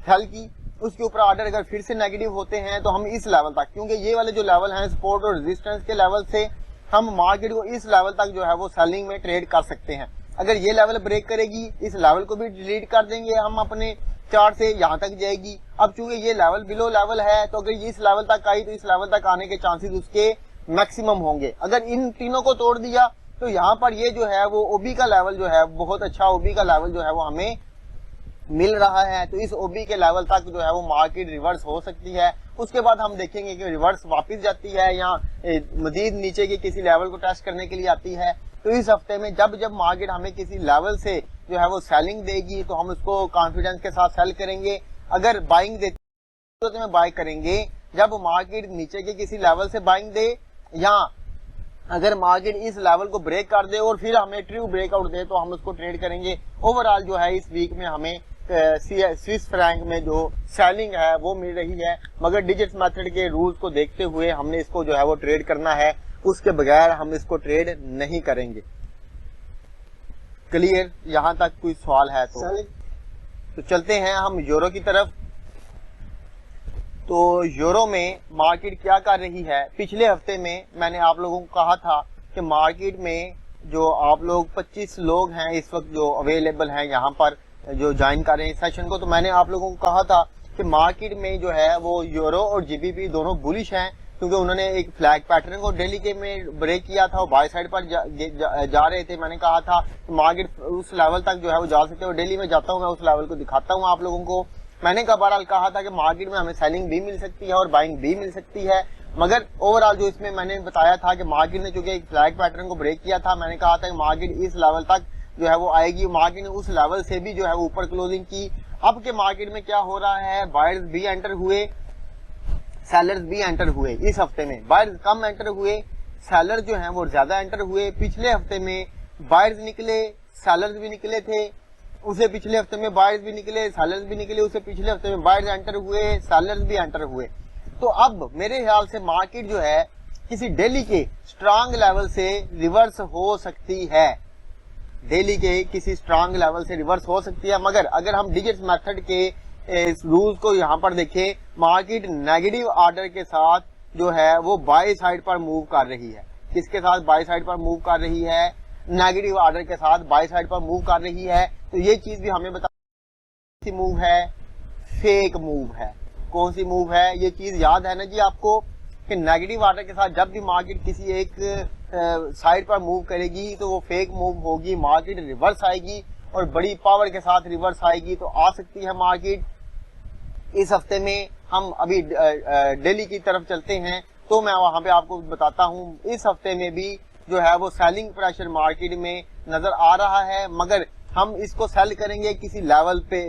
सेल की। उसके ऊपर ऑर्डर अगर फिर से नेगेटिव होते हैं तो हम इस लेवल तक, क्योंकि ये वाले जो लेवल हैं सपोर्ट और रेजिस्टेंस के लेवल से, हम मार्केट को इस लेवल तक जो है वो सेलिंग में ट्रेड कर सकते हैं। अगर ये लेवल ब्रेक करेगी, इस लेवल को भी डिलीट कर देंगे हम अपने चार्ट से, यहां तक जाएगी। अब चूंकि ये लेवल बिलो लेवल है, तो अगर ये इस लेवल तक आई तो इस लेवल तक आने के चांसेस उसके मैक्सिमम होंगे। अगर इन तीनों को तोड़ दिया तो यहाँ पर ये जो है वो ओबी का लेवल जो है, बहुत अच्छा ओबी का लेवल जो है वो हमें मिल रहा है। तो इस ओबी के लेवल तक जो है वो मार्केट रिवर्स हो सकती है। उसके बाद हम देखेंगे कि रिवर्स वापस जाती है या मजीद नीचे के किसी लेवल को टेस्ट करने के लिए आती है। तो इस हफ्ते में जब जब मार्केट हमें किसी लेवल से जो है वो सेलिंग देगी तो हम उसको कॉन्फिडेंस के साथ सेल करेंगे। अगर बाइंग देती तो में बाय करेंगे जब मार्केट नीचे के किसी लेवल से बाइंग दे, या अगर मार्केट इस लेवल को ब्रेक कर दे और फिर हमें ट्रू ब्रेकआउट दे तो हम उसको ट्रेड करेंगे। ओवरऑल जो है इस वीक में हमें स्विस फ्रैंक में जो सेलिंग है वो मिल रही है, मगर डिजिट्स मेथड के रूल्स को देखते हुए हमने इसको जो है वो ट्रेड करना है, उसके बगैर हम इसको ट्रेड नहीं करेंगे। क्लियर? यहां तक कोई सवाल है तो चलते हैं हम यूरो की तरफ। तो यूरो में मार्केट क्या कर रही है? पिछले हफ्ते में मैंने आप लोगों को कहा था कि मार्केट में जो आप लोग 25 लोग हैं इस वक्त जो अवेलेबल हैं यहाँ पर जो ज्वाइन कर रहे हैं सेशन को, तो मैंने आप लोगों को कहा था कि मार्केट में जो है वो यूरो और जीबीपी दोनों बुलिश हैं, क्योंकि उन्होंने एक फ्लैग पैटर्न को दिल्ली के में ब्रेक किया था, वो बाय साइड पर जा रहे थे। मैंने कहा था मार्केट उस लेवल तक जो है वो जा सकते हैं, और दिल्ली में जाता हूँ मैं उस लेवल को दिखाता हूँ आप लोगों को। मैंने बहरहाल कहा था कि मार्केट में हमें सेलिंग भी मिल सकती है और बाइंग भी मिल सकती है, मगर ओवरऑल जो इसमें मैंने बताया था कि मार्केट ने चूंकि एक फ्लैग पैटर्न को ब्रेक किया था, मैंने कहा था कि मार्केट इस लेवल तक जो है वो आएगी। मार्केट ने उस लेवल से भी जो है वो ऊपर क्लोजिंग की। अब के मार्केट में क्या हो रहा है, बायर्स भी एंटर हुए, सेलर्स भी एंटर हुए। इस हफ्ते में बायर्स कम एंटर हुए, सेलर जो हैं वो ज्यादा एंटर हुए। पिछले हफ्ते में बायर्स निकले, सेलर्स भी निकले थे, उसे पिछले हफ्ते में बायर्स भी निकले, सेलर्स भी निकले, उसे पिछले हफ्ते में बायर्स एंटर हुए, सेलर्स भी एंटर हुए। तो अब मेरे ख्याल से मार्केट जो है किसी डेली के स्ट्रांग लेवल से रिवर्स हो सकती है, डेली के किसी स्ट्रांग लेवल से रिवर्स हो सकती है। मगर अगर हम डिजिट्स मेथड के इस रूल्स को यहाँ पर देखें, मार्केट नेगेटिव ऑर्डर के साथ जो है वो बाय साइड पर मूव कर रही है। किसके साथ बाय साइड पर मूव कर रही है? नेगेटिव ऑर्डर के साथ बाय साइड पर मूव कर रही है। तो ये चीज भी हमें बता, कौन सी मूव है? फेक मूव है। कौन सी मूव है? ये चीज याद है ना जी आपको कि नेगेटिव ऑर्डर के साथ जब भी मार्केट किसी एक साइड पर मूव करेगी तो वो फेक मूव होगी, मार्केट रिवर्स आएगी और बड़ी पावर के साथ रिवर्स आएगी। तो आ सकती है मार्केट इस हफ्ते में। हम अभी दिल्ली की तरफ चलते हैं तो मैं वहां पे आपको बताता हूं, इस हफ्ते में भी जो है वो सेलिंग प्रेशर मार्केट में नजर आ रहा है, मगर हम इसको सेल करेंगे किसी लेवल पे।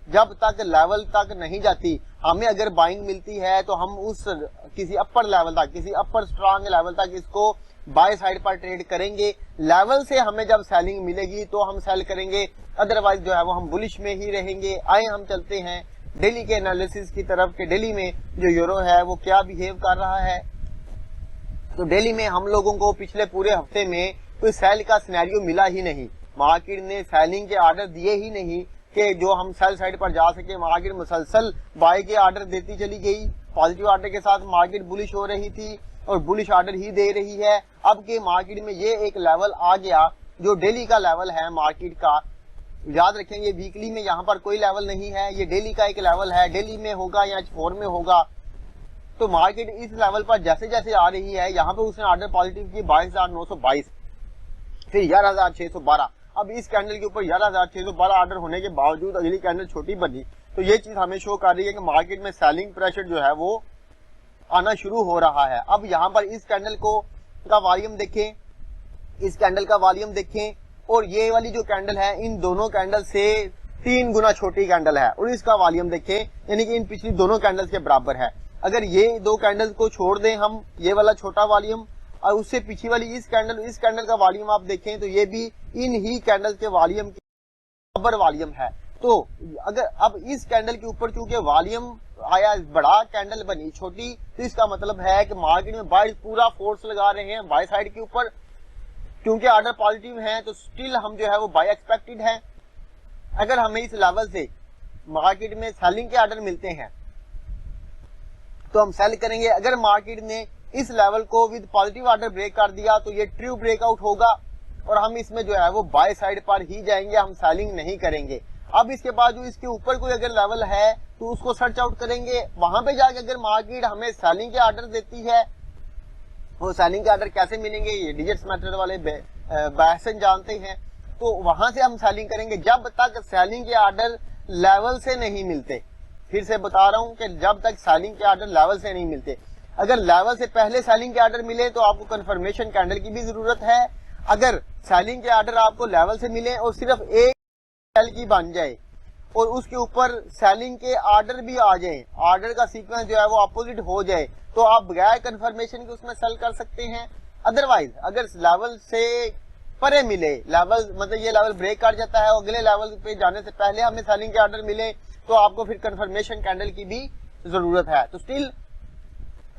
जब तक लेवल तक नहीं जाती, हमें अगर बाइंग मिलती है तो हम उस किसी अपर लेवल तक, किसी अपर स्ट्रांग लेवल तक इसको बाय साइड पर ट्रेड करेंगे। लेवल से हमें जब सेलिंग मिलेगी तो हम सेल करेंगे, अदरवाइज जो है वो हम बुलिश में ही रहेंगे। आए हम चलते हैं दिल्ली के एनालिसिस की तरफ कि दिल्ली में जो यूरो है वो क्या बिहेव कर रहा है। तो दिल्ली में हम लोगों को पिछले पूरे हफ्ते में कोई सेल का सिनेरियो मिला ही नहीं। मार्केट ने सेलिंग के ऑर्डर दिए ही नहीं कि जो हम सेल साइड पर जा सके। मार्केट मुसलसल बाय के ऑर्डर देती चली गई, पॉजिटिव ऑर्डर के साथ मार्केट बुलिश हो रही थी और बुलिश ऑर्डर ही दे रही है। अब के मार्केट में ये एक लेवल आ गया जो दिल्ली का लेवल है मार्केट का। याद रखेंगे वीकली में यहाँ पर कोई लेवल नहीं है, ये दिल्ली का एक लेवल है। दिल्ली में होगा या H4 में होगा। तो मार्केट इस लेवल पर जैसे जैसे आ रही है, यहाँ पे उसने ऑर्डर पॉजिटिव की 22,922, फिर 11,612। अब इस कैंडल के ऊपर 11,612 ऑर्डर होने के बावजूद अगली कैंडल छोटी बनी। तो ये चीज हमें शो कर रही है कि मार्केट में सेलिंग प्रेशर जो है वो आना शुरू हो रहा है। अब यहाँ पर इस कैंडल को का वॉल्यूम देखें, इस कैंडल का वॉल्यूम देखें, और ये वाली जो कैंडल है इन दोनों कैंडल से 3 गुना छोटी कैंडल है, और इसका वॉल्यूम देखें, यानी कि इन पिछली दोनों कैंडल्स के बराबर है। अगर ये दो कैंडल्स को छोड़ दें हम, ये वाला छोटा वॉल्यूम और उससे पीछे वाली इस कैंडल का वॉल्यूम आप देखें तो ये भी इन ही कैंडल के वॉल्यूम के बराबर वॉल्यूम है। तो अगर अब इस कैंडल के ऊपर चूंकि वॉल्यूम आया बड़ा, कैंडल बनी छोटी, तो इसका मतलब है कि मार्केट में बाय पूरा फोर्स लगा रहे हैं बाय साइड के ऊपर। क्योंकि ऑर्डर पॉजिटिव है तो स्टिल हम जो है वो बाय एक्सपेक्टेड है। अगर हमें इस लेवल से मार्केट में सेलिंग के ऑर्डर मिलते हैं तो हम सेल करेंगे। अगर मार्केट ने इस लेवल को विद पॉजिटिव ऑर्डर ब्रेक कर दिया तो ये ट्रू ब्रेकआउट होगा और हम इसमें जो है वो बाय साइड पर ही जाएंगे, हम सेलिंग नहीं करेंगे। अब इसके बाद जो इसके ऊपर कोई अगर लेवल है तो उसको सर्च आउट करेंगे। वहां पे जाके अगर मार्केट हमें सेलिंग के ऑर्डर देती है, वो सेलिंग के ऑर्डर कैसे मिलेंगे, ये डिजिट्स मेथड वाले बहसन जानते हैं। तो वहां से हम सेलिंग करेंगे जब तक सेलिंग के ऑर्डर लेवल से नहीं मिलते। फिर से बता रहा हूं कि जब तक सेलिंग के ऑर्डर लेवल से नहीं मिलते। अगर लेवल से पहले सेलिंग के ऑर्डर मिले तो आपको कंफर्मेशन कैंडल की भी जरूरत है। अगर सेलिंग के ऑर्डर आपको लेवल से मिले और सिर्फ एक सेल की बन जाए और उसके ऊपर सेलिंग के ऑर्डर भी आ जाए, ऑर्डर का सीक्वेंस जो है वो अपोजिट हो जाए, तो आप बगैर कंफर्मेशन के उसमें सेल कर सकते हैं। अदरवाइज अगर लेवल से परे मिले, लेवल मतलब ये लेवल ब्रेक कर जाता है और अगले लेवल पे जाने से पहले हमें सेलिंग के ऑर्डर मिले तो आपको फिर कंफर्मेशन कैंडल की भी जरूरत है। तो स्टिल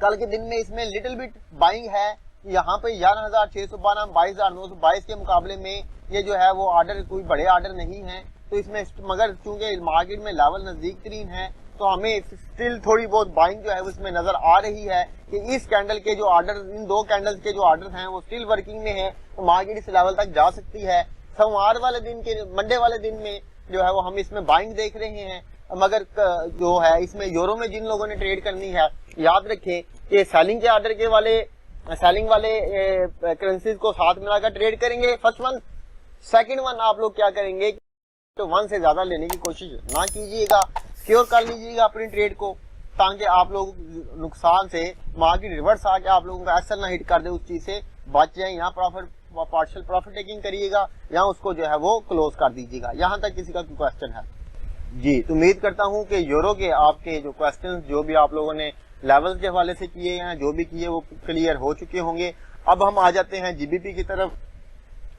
कल के दिन में इसमें लिटिल बिट बाइंग है। यहाँ पे 11,612 22,922 के मुकाबले में ये जो है वो ऑर्डर कोई बड़े ऑर्डर नहीं है। तो इसमें मगर चूंकि मार्केट में लेवल नजदीक तरीन है तो हमें स्टिल थोड़ी बहुत बाइंग जो है उसमें नजर आ रही है कि इस कैंडल के जो ऑर्डर, इन दो कैंडल्स के जो ऑर्डर हैं वो स्टिल वर्किंग में है, तो मार्केट इस लेवल तक जा सकती है। सोमवार वाले दिन के, मंडे वाले दिन में जो है वो हम इसमें बाइंग देख रहे हैं। मगर जो है इसमें यूरो में जिन लोगों ने ट्रेड करनी है, याद रखें कि सेलिंग के ऑर्डर के वाले, सेलिंग वाले करेंसीज को साथ मिलाकर ट्रेड करेंगे फर्स्ट वन। सेकंड वन आप लोग क्या करेंगे तो वन से ज्यादा लेने की कोशिश ना कीजिएगा, सिक्योर कर लीजिएगा अपनी ट्रेड को, ताकि आप लोग नुकसान से, मार्केट रिवर्स आके आप लोगों का एसएल ना हिट कर दे, उस चीज से बच जाए। यहाँ प्रॉफिट, पार्शियल प्रॉफिट टेकिंग करिएगा, यहाँ उसको जो है वो क्लोज कर दीजिएगा। यहाँ तक किसी का कोई क्वेश्चन है? जी, तो उम्मीद करता हूँ कि यूरो के आपके जो क्वेश्चन जो भी आप लोगों ने लेवल्स के हवाले से किए हैं, जो भी किए वो क्लियर हो चुके होंगे। अब हम आ जाते हैं जीबीपी की तरफ।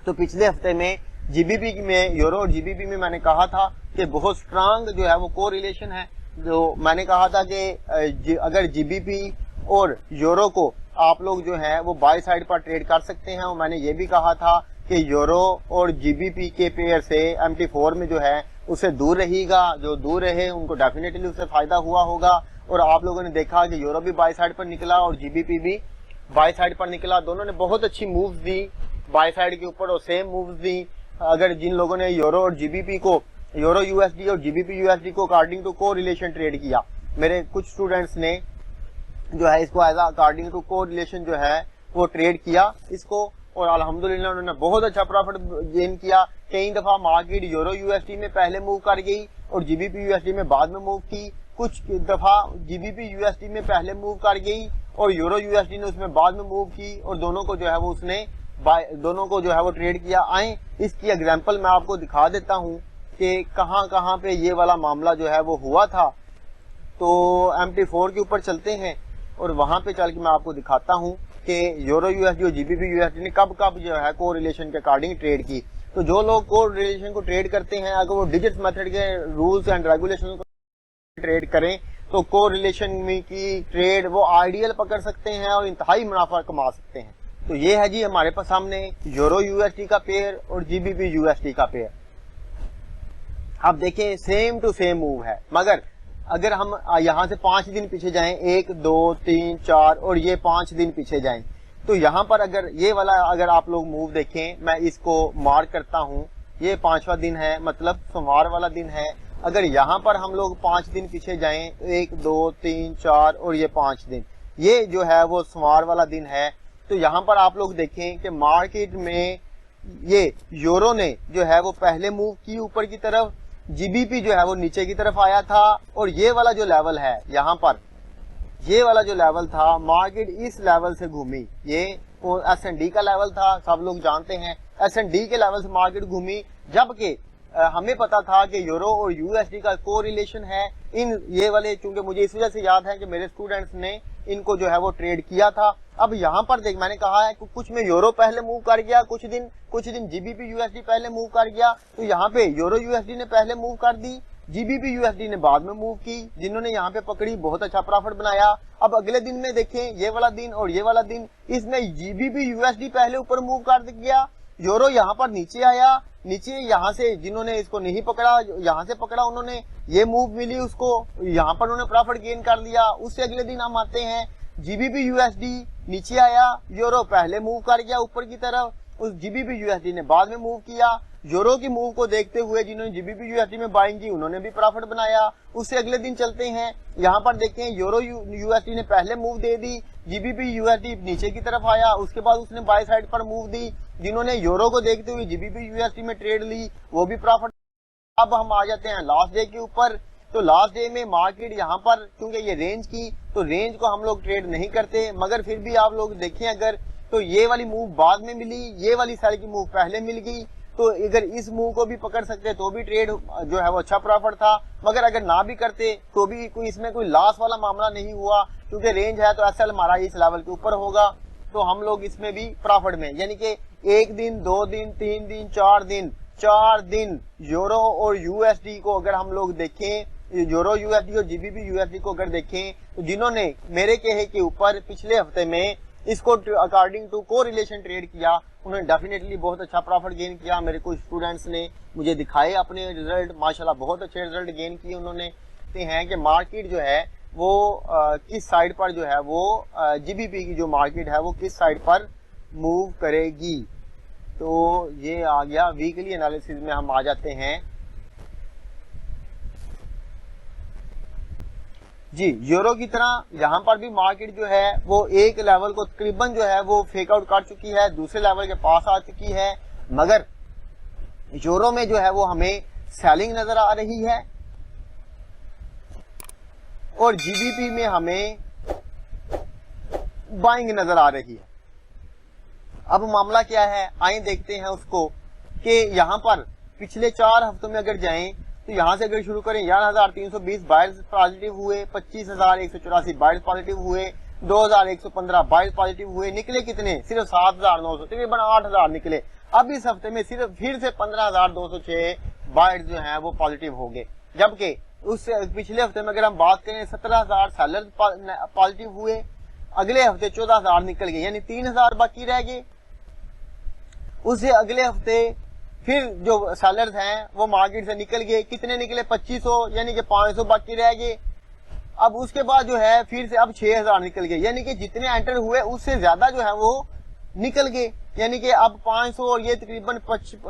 तो पिछले हफ्ते में जीबीपी में, यूरो और जीबीपी में मैंने कहा था कि बहुत स्ट्रांग जो है वो कोरिलेशन है। जो मैंने कहा था कि अगर जीबीपी और यूरो को आप लोग जो है वो बाय साइड पर ट्रेड कर सकते हैं, और मैंने ये भी कहा था कि यूरो और जीबीपी के पेयर से MT4 में जो है उससे दूर रहेगा। जो दूर रहे उनको डेफिनेटली उससे फायदा हुआ होगा। और आप लोगों ने देखा कि यूरो भी बाय साइड पर निकला और जीबीपी भी बाय साइड पर निकला। दोनों ने बहुत अच्छी मूव्स दी बाय साइड के ऊपर और सेम मूव्स दी। अगर जिन लोगों ने यूरो और जीबीपी को, यूरो यूएसडी और जीबीपी यूएसडी को अकॉर्डिंग टू को रिलेशन ट्रेड किया, मेरे कुछ स्टूडेंट्स ने जो है इसको एज अकॉर्डिंग टू को रिलेशन जो है वो ट्रेड किया इसको, और अल्हम्दुलिल्लाह उन्होंने बहुत अच्छा प्रॉफिट गेन किया। कई दफा मार्केट यूरो यूएसडी में पहले मूव कर गई और जीबीपी यूएसडी में बाद में मूव की। कुछ दफा जीबीपी यूएसडी में पहले मूव कर गई और यूरो यूएसडी ने उसमें बाद में मूव की, और दोनों को जो है वो उसने दोनों को जो है वो ट्रेड किया। आए इसकी एग्जांपल मैं आपको दिखा देता हूं कि कहां पे ये वाला मामला जो है वो हुआ था। तो MT4 के ऊपर चलते हैं और वहां पे चल के मैं आपको दिखाता हूं कि यूरो यूएसडी और जीबीपी यूएसडी ने कब कब जो है को रिलेशन के अकॉर्डिंग ट्रेड की। तो जो लोग को रिलेशन को ट्रेड करते हैं, अगर वो डिजिट्स मेथड के रूल्स एंड रेगुलेशन को ट्रेड करें तो को रिलेशन में की ट्रेड वो आइडियल पकड़ सकते हैं और इंतहाई मुनाफा कमा सकते हैं। तो ये है जी हमारे पास सामने यूरो यूएसडी का पेयर और जीबीपी यूएसडी का पेयर। आप देखें सेम टू सेम मूव है, मगर अगर हम यहाँ से 5 दिन पीछे जाएं, 1 2 3 4 और ये 5 दिन पीछे जाएं, तो यहाँ पर अगर ये वाला अगर आप लोग मूव देखें, मैं इसको मार्क करता हूँ, ये 5वां दिन है, मतलब सोमवार वाला दिन है। अगर यहाँ पर हम लोग 5 दिन पीछे जाएं, 1 2 3 4 और ये 5 दिन, ये जो है वो सोमवार वाला दिन है। तो यहाँ पर आप लोग देखें कि मार्केट में ये यूरो ने जो है वो पहले मूव की ऊपर की तरफ, जीबीपी जो है वो नीचे की तरफ आया था, और ये वाला जो लेवल है यहाँ पर, ये वाला जो लेवल था, मार्केट इस लेवल से घूमी। ये S&D का लेवल था, सब लोग जानते हैं S&D के लेवल से मार्केट घूमी, जबकि हमें पता था कि यूरो और यूएसडी का को रिलेशन है। इन ये वाले, चूंकि मुझे इस वजह से याद है कि मेरे स्टूडेंट्स ने इनको जो है वो ट्रेड किया था। अब यहाँ पर देख, मैंने कहा है कि कुछ में यूरो पहले मूव कर गया, कुछ दिन जीबीपी यूएसडी पहले मूव कर गया। तो यहाँ पे यूरो यूएसडी ने पहले मूव कर दी, जीबीपी यूएसडी ने बाद में मूव की, जिन्होंने यहाँ पे पकड़ी बहुत अच्छा प्रॉफिट बनाया। अब अगले दिन में देखें, ये वाला दिन और ये वाला दिन, इसमें जीबीपी यूएसडी पहले ऊपर मूव कर गया, यूरो यहाँ पर नीचे आया, नीचे यहाँ से जिन्होंने इसको नहीं पकड़ा, यहाँ से पकड़ा, उन्होंने ये मूव मिली उसको, यहाँ पर उन्होंने प्रॉफिट गेन कर लिया। उससे अगले दिन हम आते हैं, जीबीपी यूएसडी नीचे आया, यूरो पहले मूव कर गया ऊपर की तरफ, उस जीबीपी यूएसडी ने बाद में मूव किया। यूरो की मूव को देखते हुए जिन्होंने जीबीपी यूएसडी में बाइंग की उन्होंने भी प्रॉफिट बनाया। उससे अगले दिन चलते हैं, यहाँ पर देखें यूरो यूएसडी ने पहले मूव दे दी, जीबीपी यूएसडी नीचे की तरफ आया, उसके बाद उसने बाय साइड पर मूव दी। जिन्होंने यूरो को देखते हुए जीबीपी यूएसडी में ट्रेड ली वो भी प्रॉफिट। अब हम आ जाते हैं लास्ट डे के ऊपर। तो लास्ट डे में मार्केट यहाँ पर, क्योंकि ये रेंज की, तो रेंज को हम लोग ट्रेड नहीं करते, मगर फिर भी आप लोग देखें अगर, तो ये वाली मूव बाद में मिली, ये वाली सेल की मूव पहले मिल गई। तो अगर इस मूव को भी पकड़ सकते तो भी ट्रेड जो है वो अच्छा प्रॉफिट था, मगर अगर ना भी करते तो भी कोई इसमें कोई लॉस वाला मामला नहीं हुआ, क्योंकि रेंज है तो एसएल हमारा इस लेवल के ऊपर होगा, तो हम लोग इसमें भी प्रॉफिट में, यानी कि 1 दिन 2 दिन 3 दिन 4 दिन यूरो और यूएसडी को अगर हम लोग देखें, यूरो यूएसडी और जीबीपी यूएसडी को अगर देखें, तो जिन्होंने मेरे कहे के ऊपर पिछले हफ्ते में इसको अकॉर्डिंग टू को रिलेशन ट्रेड किया, उन्होंने डेफिनेटली बहुत अच्छा प्रॉफिट गेन किया। मेरे कुछ स्टूडेंट्स ने मुझे दिखाए अपने रिजल्ट, माशाल्लाह बहुत अच्छे रिजल्ट गेन किए उन्होंने। देखते हैं कि मार्केट जो है वो किस साइड पर जो है वो जीबीपी की जो मार्केट है वो किस साइड पर मूव करेगी। तो ये आ गया वीकली एनालिसिस में हम आ जाते हैं जी। यूरो की तरह यहाँ पर भी मार्केट जो है वो एक लेवल को तकरीबन जो है वो फेक आउट कर चुकी है, दूसरे लेवल के पास आ चुकी है, मगर यूरो में जो है वो हमें सेलिंग नजर आ रही है और जीबीपी में हमें बाइंग नजर आ रही है। अब मामला क्या है, आइए देखते हैं उसको कि यहाँ पर पिछले 4 हफ्तों में अगर जाएं तो यहाँ से अगर शुरू करें 11,320 बायर्स पॉजिटिव हुए, 25,184 बायर्स पॉजिटिव हुए, 2,115 बायर्स पॉजिटिव हुए, निकले कितने, सिर्फ 7,900, तकरीबन 8,000 निकले। अब इस हफ्ते में सिर्फ फिर से 15,206 बायर्स जो हैं वो पॉजिटिव हो गए, जबकि उस पिछले हफ्ते में अगर हम बात करें 17,000 सेलर्स पॉजिटिव हुए, अगले हफ्ते 14,000 निकल गए, यानी 3,000 बाकी रह गए। उससे अगले हफ्ते फिर जो सेलर्स हैं वो मार्केट से निकल गए, कितने निकले, 2500, यानी कि 500 बाकी रह गए। अब उसके बाद जो है फिर से अब 6,000 निकल गए, यानी कि जितने एंटर हुए उससे ज्यादा जो है वो निकल गए, यानी कि अब 500 और ये तकरीबन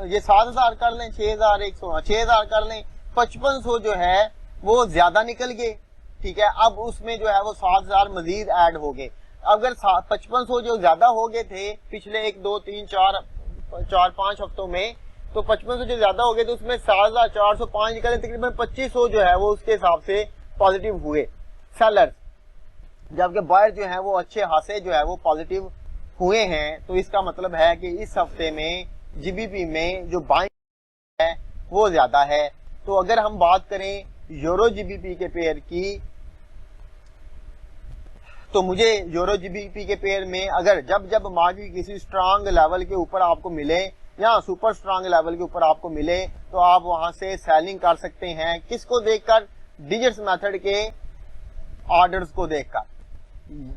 ये 7,000 कर लें, 6,000 कर लें, 5500 जो है वो ज्यादा निकल गए। ठीक है, अब उसमें जो है वो 7,000 मजीद ऐड हो गए। अगर 5500 जो ज्यादा हो गए थे पिछले 1 2 3 4 5 हफ्तों में, तो 5500 जो ज्यादा हो गए तो उसमें 7,405 निकले, तकरीबन 2500 जो है वो उसके हिसाब से पॉजिटिव हुए सेलर्स, जबकि बायर जो है वो अच्छे खासे जो है वो पॉजिटिव हुए हैं। तो इसका मतलब है कि इस हफ्ते में जीबीपी में जो बाइंग है वो ज्यादा है। तो अगर हम बात करें यूरो जीबीपी के पेयर की, तो मुझे यूरो जीबीपी के पेयर में अगर जब मार्केट किसी स्ट्रांग लेवल के ऊपर आपको मिले या सुपर स्ट्रांग लेवल के ऊपर आपको मिले तो आप वहां से सेलिंग कर सकते हैं। किसको देखकर, डिजिट्स मेथड के ऑर्डर्स को देखकर,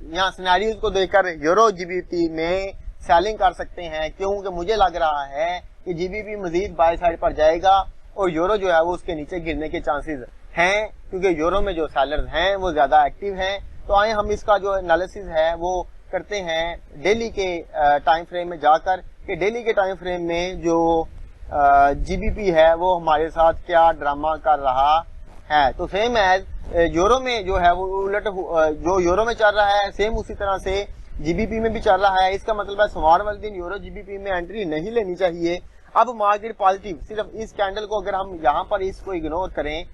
यहाँ सिनेरियोज को देखकर यूरो जीबीपी में सेलिंग कर सकते हैं, क्योंकि मुझे लग रहा है कि जीबीपी मजीद बाय साइड पर जाएगा और यूरो जो है वो उसके नीचे गिरने के चांसेस हैं, क्योंकि यूरो में जो सेलर्स हैं वो ज्यादा एक्टिव हैं। तो आए हम इसका जो एनालिसिस है वो करते हैं डेली के टाइम फ्रेम में जाकर, कि डेली के टाइम फ्रेम में जो जीबीपी है वो हमारे साथ क्या ड्रामा कर रहा है। तो सेम एज यूरो में जो है वो उलट जो यूरो में चल रहा है सेम उसी तरह से जीबीपी में भी चल रहा है। इसका मतलब है सोमवार वाले दिन यूरो जीबीपी में एंट्री नहीं लेनी चाहिए। अब मार्केट पॉजिटिव, सिर्फ इस कैंडल को अगर हम यहाँ पर इसको इग्नोर करें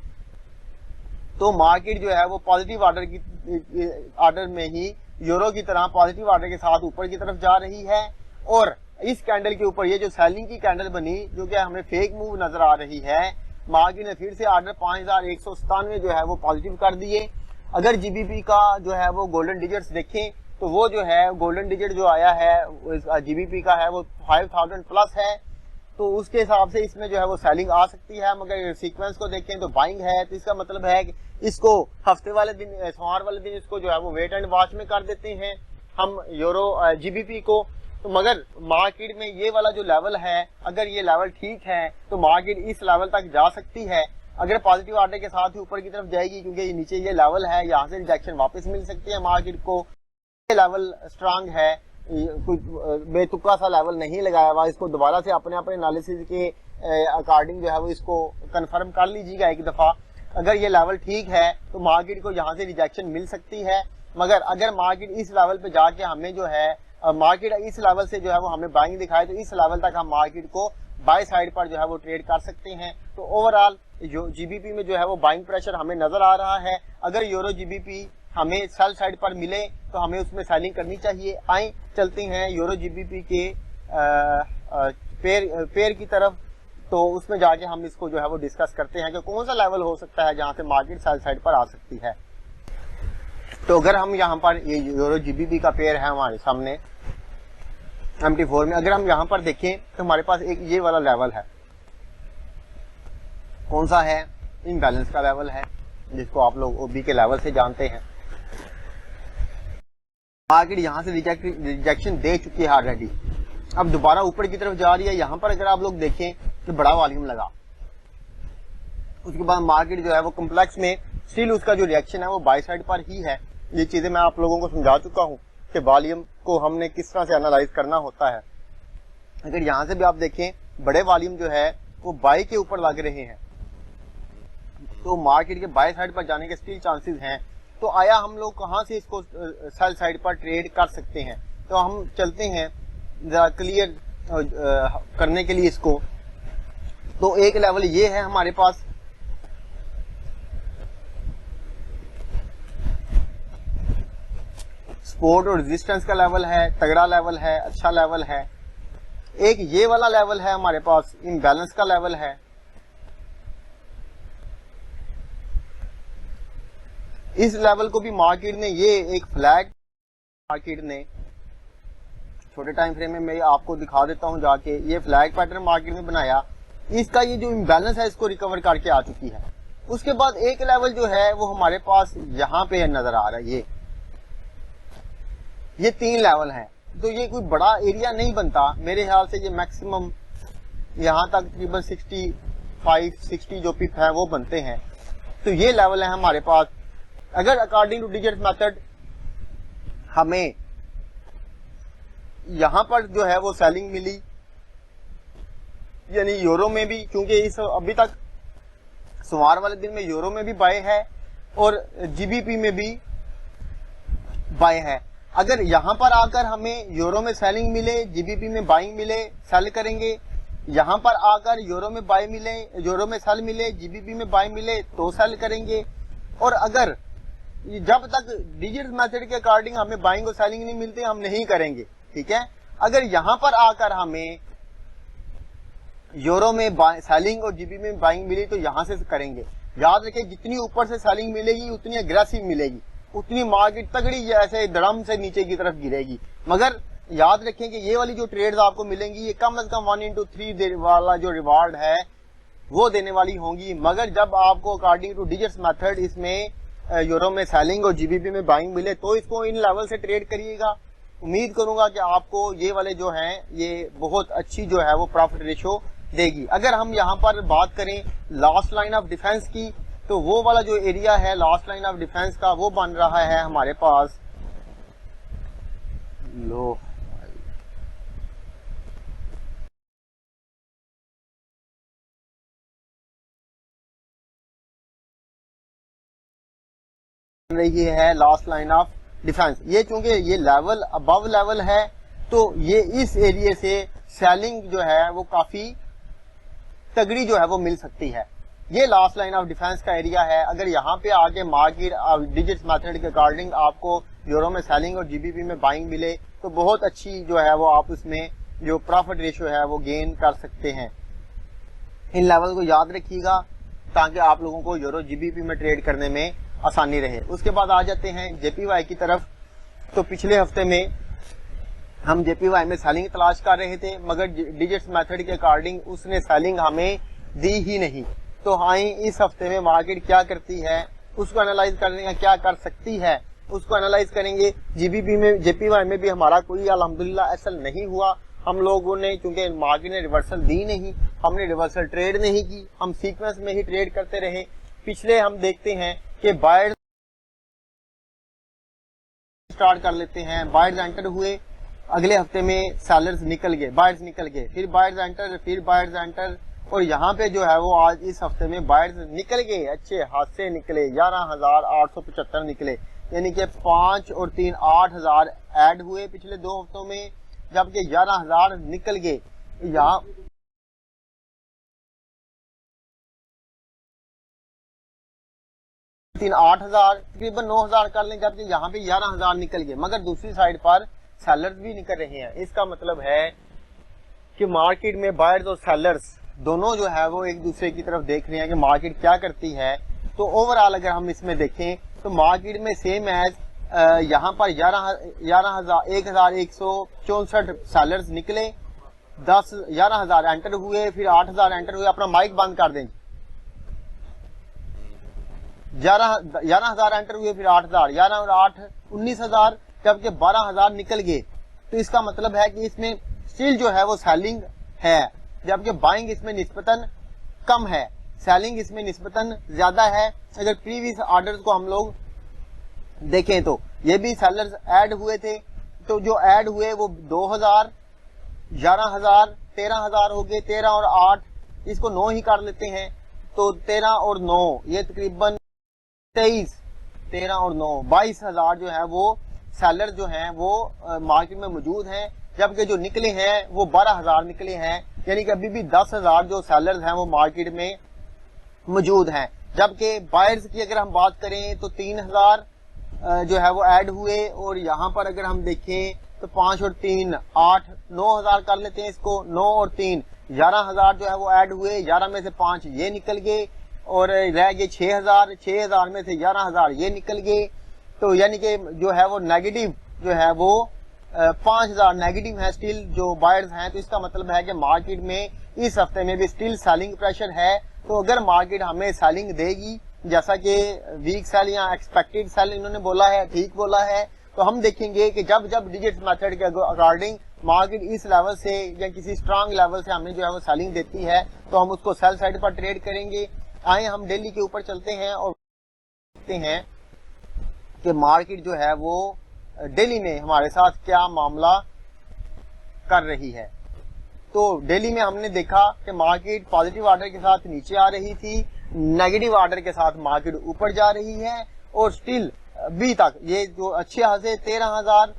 तो मार्केट जो है वो पॉजिटिव ऑर्डर में ही यूरो की तरह पॉजिटिव ऑर्डर के साथ ऊपर की तरफ जा रही है। और इस कैंडल के ऊपर ये जो सेलिंग की कैंडल बनी जो कि हमें फेक मूव नजर आ रही है, मार्केट ने फिर से ऑर्डर 5,197 जो है वो पॉजिटिव कर दिए। अगर जीबीपी का जो है वो गोल्डन डिजिट्स देखें तो वो जो है गोल्डन डिजिट जो आया है जीबीपी का है वो 5,000 प्लस है, तो उसके हिसाब से इसमें जो है वो सेलिंग आ सकती है। मगर सीक्वेंस को देखें तो बाइंग है, तो इसका मतलब है कि इसको हफ्ते वाले दिन, सोमवार वाले दिन इसको जो है वो वेट एंड वॉच में कर देते हैं हम यूरो जीबीपी को। तो मगर मार्केट में ये वाला जो लेवल है, अगर ये लेवल ठीक है तो मार्केट इस लेवल तक जा सकती है। अगर पॉजिटिव ऑर्डर के साथ ही ऊपर की तरफ जाएगी, क्योंकि ये नीचे ये लेवल है, यहाँ से रिजेक्शन वापस मिल सकती है मार्केट को। ये लेवल स्ट्रांग है, कुछ बेतुका सा लेवल नहीं लगाया हुआ, इसको दोबारा से अपने एनालिसिस के अकॉर्डिंग जो है वो इसको कंफर्म कर लीजिएगा एक दफा। अगर ये लेवल ठीक है तो मार्केट को यहाँ से रिजेक्शन मिल सकती है। मगर अगर मार्केट इस लेवल पे जाके हमें जो है मार्केट इस लेवल से जो है वो हमें बाइंग दिखाए तो इस लेवल तक हम मार्केट को बाय साइड पर जो है वो ट्रेड कर सकते हैं। तो ओवरऑल जो जीबीपी में जो है वो बाइंग प्रेशर हमें नजर आ रहा है। अगर यूरो जीबीपी हमें सेल साइड पर मिले तो हमें उसमें सेलिंग करनी चाहिए। आए चलते हैं यूरो जीबीपी के पेयर की तरफ, तो उसमें जाके हम इसको जो है वो डिस्कस करते हैं कि कौन सा लेवल हो सकता है जहां से मार्केट सेल साइड पर आ सकती है। तो अगर हम यहाँ पर ये यूरो जीबीपी का पेयर है हमारे सामने MT4 में, अगर हम यहाँ पर देखें तो हमारे पास एक ये वाला लेवल है, कौन सा है, इनबैलेंस का लेवल है, जिसको आप लोग ओबी के लेवल से जानते हैं। मार्केट यहाँ से रिजेक्शन दे चुकी है ऑलरेडी, अब दोबारा ऊपर की तरफ जा रही है। यहाँ पर अगर आप लोग देखें तो बड़ा वॉल्यूम लगा, उसके बाद मार्केट जो है वो कॉम्प्लेक्स में स्टिल उसका जो रिएक्शन है वो बाय साइड पर ही है। ये चीजें मैं आप लोगों को समझा चुका हूं कि वॉल्यूम को हमने किस तरह से एनालाइज करना होता है। अगर यहां से भी आप देखें बड़े वॉल्यूम जो है वो बाय के ऊपर लग रहे हैं, तो मार्केट के बाय साइड पर जाने के स्टिल चांसेस हैं। तो आया हम लोग कहां से इसको सेल साइड पर ट्रेड कर सकते हैं, तो हम चलते हैं जरा क्लियर करने के लिए इसको। तो एक लेवल ये है हमारे पास, सपोर्ट और रेजिस्टेंस का लेवल है, तगड़ा लेवल है, अच्छा लेवल है। एक ये वाला लेवल है हमारे पास, इम्बैलेंस का लेवल है। इस लेवल को भी मार्केट ने, ये एक फ्लैग मार्केट ने छोटे टाइम फ्रेम में मैं आपको दिखा देता हूं जाके, ये फ्लैग पैटर्न मार्केट ने बनाया। इसका ये जो इम्बैलेंस है इसको रिकवर करके आ चुकी है। उसके बाद एक लेवल जो है वो हमारे पास यहां पे नजर आ रहा है, ये 3 लेवल हैं। तो ये कोई बड़ा एरिया नहीं बनता मेरे ख्याल से, ये मैक्सिमम यहां तक तकरीबन 65-60 जो पिप है वो बनते हैं। तो ये लेवल है हमारे पास। अगर अकॉर्डिंग टू डिजिट मेथड हमें यहां पर जो है वो सेलिंग मिली, यानी यूरो में भी, क्योंकि इस अभी तक सोमवार वाले दिन में यूरो में भी बाय है और जीबीपी में भी बाय है। अगर यहां पर आकर हमें यूरो में सेलिंग मिले, जीबीपी में बाइंग मिले, सेल करेंगे। यहां पर आकर यूरो में बाय मिले, यूरो में सेल मिले, जीबीपी में बाय मिले तो सेल करेंगे। और अगर जब तक डिजिट मेथड के अकॉर्डिंग हमें बाइंग और सेलिंग नहीं मिलते हम नहीं करेंगे, ठीक है। अगर यहां पर आकर हमें यूरो में सेलिंग और जीबीपी में बाइंग मिली तो यहां से करेंगे। याद रखें जितनी ऊपर से सेलिंग मिलेगी उतनी अग्रेसिव मिलेगी, उतनी मार्केट तगड़ी ऐसे धड़म से नीचे की तरफ गिरेगी। मगर याद रखें कि ये वाली जो ट्रेड्स आपको मिलेंगी ये कम से कम 1/3 वाला जो रिवार्ड है वो देने वाली होंगी। मगर जब आपको अकॉर्डिंग टू डिजिट्स मेथड इसमें यूरो में सेलिंग और जीबीपी में बाइंग मिले तो इसको इन लेवल से ट्रेड करिएगा। उम्मीद करूंगा कि आपको ये वाले जो हैं ये बहुत अच्छी जो है वो प्रॉफिट रेशो देगी। अगर हम यहाँ पर बात करें लास्ट लाइन ऑफ डिफेंस की, तो वो वाला जो एरिया है लास्ट लाइन ऑफ डिफेंस का वो बन रहा है हमारे पास लो रही है लास्ट लाइन ऑफ डिफेंस। ये चूंकि ये लेवल अबव लेवल है तो ये इस एरिया से सेलिंग जो है वो काफी तगड़ी जो है वो मिल सकती है। ये लास्ट लाइन ऑफ डिफेंस का एरिया है। अगर यहाँ पे आके मार्केट डिजिट्स मेथड के अकॉर्डिंग आपको यूरो में सेलिंग और जीबीपी में बाइंग मिले तो बहुत अच्छी जो है वो आप उसमें जो प्रॉफिट रेशियो है वो गेन कर सकते हैं। इन लेवल को याद रखिएगा ताकि आप लोगों को यूरो जीबीपी में ट्रेड करने में आसानी रहे। उसके बाद आ जाते हैं जेपीवाई की तरफ। तो पिछले हफ्ते में हम जेपीवाई में सेलिंग तलाश कर रहे थे मगर डिजिट्स मेथड के अकॉर्डिंग उसने सेलिंग हमें दी ही नहीं। तो हाई इस हफ्ते में मार्केट क्या करती है उसको एनालाइज करने का क्या कर सकती है उसको एनालाइज करेंगे। जीबीपी में जेपीवाई में भी हमारा कोई अल्हम्दुलिल्लाह एसल नहीं हुआ। हम लोगों ने चूंकि मार्केट ने रिवर्सल दी नहीं, हमने रिवर्सल ट्रेड नहीं की, हम सीक्वेंस में ही ट्रेड करते रहे। पिछले हम देखते हैं कि बायर्स स्टार्ट कर लेते हैं, बायर्स एंटर हुए, अगले हफ्ते में सेलर्स निकल गए, बायर्स निकल गए, फिर बायर्स एंटर, फिर बायर्स एंटर, और यहाँ पे जो है वो आज इस हफ्ते में बायर्स निकल गए, अच्छे हादसे निकले, 11,875 निकले, यानी कि 5 और 3 8,000 ऐड हुए पिछले 2 हफ्तों में, जबकि 11,000 निकल गए। यहाँ 3 8,000 तकरीबन 9,000 कर लें, जबकि यहाँ पे 11,000 निकल गए। मगर दूसरी साइड पर सेलर्स भी निकल रहे हैं। इसका मतलब है कि मार्केट में बायर्स और सेलर्स दोनों जो है वो एक दूसरे की तरफ देख रहे हैं कि मार्केट क्या करती है। तो ओवरऑल अगर हम इसमें देखें तो मार्केट में सेम एज यहाँ पर 11,164 सेलर्स निकले, 11,000 एंटर हुए, फिर 8,000 एंटर हुए। अपना माइक बंद कर दें। 11,000 एंटर हुए, फिर 8,000, 11 और 8 19,000, जबकि 12,000 निकल गए। तो इसका मतलब है कि इसमें स्टिल जो है वो सेलिंग है, जबकि बाइंग इसमें निस्बतन कम है। सेलिंग इसमें निस्बतन ज्यादा है। अगर प्रीवियस ऑर्डर्स को हम लोग देखें तो ये भी सेलर्स ऐड हुए थे, तो जो ऐड हुए वो 2000, 11000, 13000 हो गए। 13 और 8, इसको 9 ही कर लेते हैं, तो 13 और 9 ये तकरीबन 23, 13 और 9 22,000 जो है वो सेलर जो हैं वो मार्केट में मौजूद हैं, जबकि जो निकले हैं वो 12,000 निकले हैं। यानी कि अभी भी 10,000 जो सेलर्स हैं वो मार्केट में मौजूद हैं। जबकि बायर्स की अगर हम बात करें तो 3,000 जो है वो ऐड हुए, और यहाँ पर अगर हम देखें तो 5 और 3 8, 9,000 कर लेते हैं इसको। 9 और 3 11,000 जो है वो ऐड हुए। 11 में से 5 ये निकल गए और रह गए 6,000। 6,000 में से 11,000 ये निकल गए। तो यानी कि जो है वो नेगेटिव जो है वो 5,000 नेगेटिव है स्टिल जो बायर्स हैं। तो इसका मतलब है कि मार्केट में इस हफ्ते में भी स्टिल सेलिंग प्रेशर है। तो अगर मार्केट हमें सेलिंग देगी, जैसा कि वीक सेल या एक्सपेक्टेड सेल इन्होंने बोला है, ठीक बोला है, तो हम देखेंगे कि जब जब डिजिट्स मेथड के अकॉर्डिंग मार्केट इस लेवल से या किसी स्ट्रांग लेवल से हमें जो है वो सेलिंग देती है तो हम उसको सेल साइड पर ट्रेड करेंगे। आए हम डेली के ऊपर चलते हैं और देखते हैं कि मार्केट जो है वो डेली में हमारे साथ क्या मामला कर रही है। तो डेली में हमने देखा कि मार्केट पॉजिटिव ऑर्डर के साथ नीचे आ रही थी, नेगेटिव ऑर्डर के साथ मार्केट ऊपर जा रही है, और स्टिल अभी तक ये जो अच्छे खासे 13,000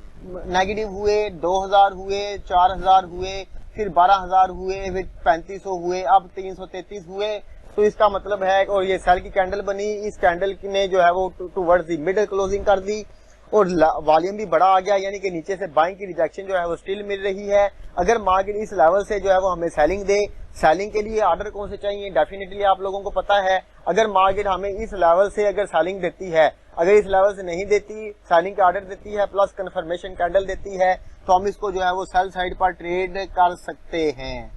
नेगेटिव हुए, 2,000 हुए, 4,000 हुए, फिर 12,000 हुए, फिर 3,500 हुए, अब 333 हुए। तो इसका मतलब है, और ये सेल की कैंडल बनी, इस कैंडल ने जो है वो टुवर्ड्स दी मिडल क्लोजिंग कर दी और वॉल्यूम भी बड़ा आ गया, यानी कि नीचे से बाइंग की रिजेक्शन जो है वो स्टिल मिल रही है। अगर मार्केट इस लेवल से जो है वो हमें सेलिंग दे, सेलिंग के लिए ऑर्डर कौन से चाहिए डेफिनेटली आप लोगों को पता है। अगर मार्केट हमें इस लेवल से अगर सेलिंग देती है, अगर इस लेवल से नहीं देती, सेलिंग का ऑर्डर देती है प्लस कंफर्मेशन कैंडल देती है, तो हम इसको जो है वो सेल साइड पर ट्रेड कर सकते हैं।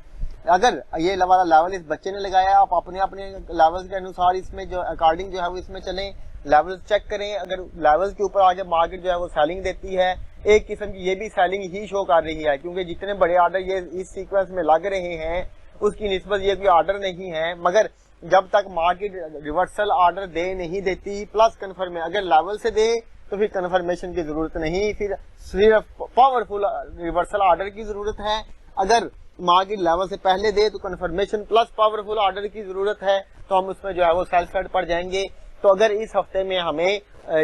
अगर ये वाला लेवल इस बच्चे ने लगाया, आप अपने अपने लेवल्स के अनुसार इसमें जो अकॉर्डिंग जो है वो इसमें चलें, लेवल्स चेक करें। अगर लेवल्स के ऊपर आगे मार्केट जो है वो सेलिंग देती है, एक किस्म की ये भी सेलिंग ही शो कर रही है, क्योंकि जितने बड़े ऑर्डर ये इस सीक्वेंस में लग रहे हैं उसकी निस्बत ये कोई ऑर्डर नहीं है। मगर जब तक मार्केट रिवर्सल ऑर्डर दे नहीं देती प्लस कन्फर्म, अगर लेवल से दे तो फिर कन्फर्मेशन की जरूरत नहीं, फिर सिर्फ पावरफुल रिवर्सल ऑर्डर की जरूरत है। अगर मार्केट लेवल से पहले दे तो कन्फर्मेशन प्लस पावरफुल ऑर्डर की जरूरत है, तो हम उसमें जो है वो सेल साइड पर जाएंगे। तो अगर इस हफ्ते में हमें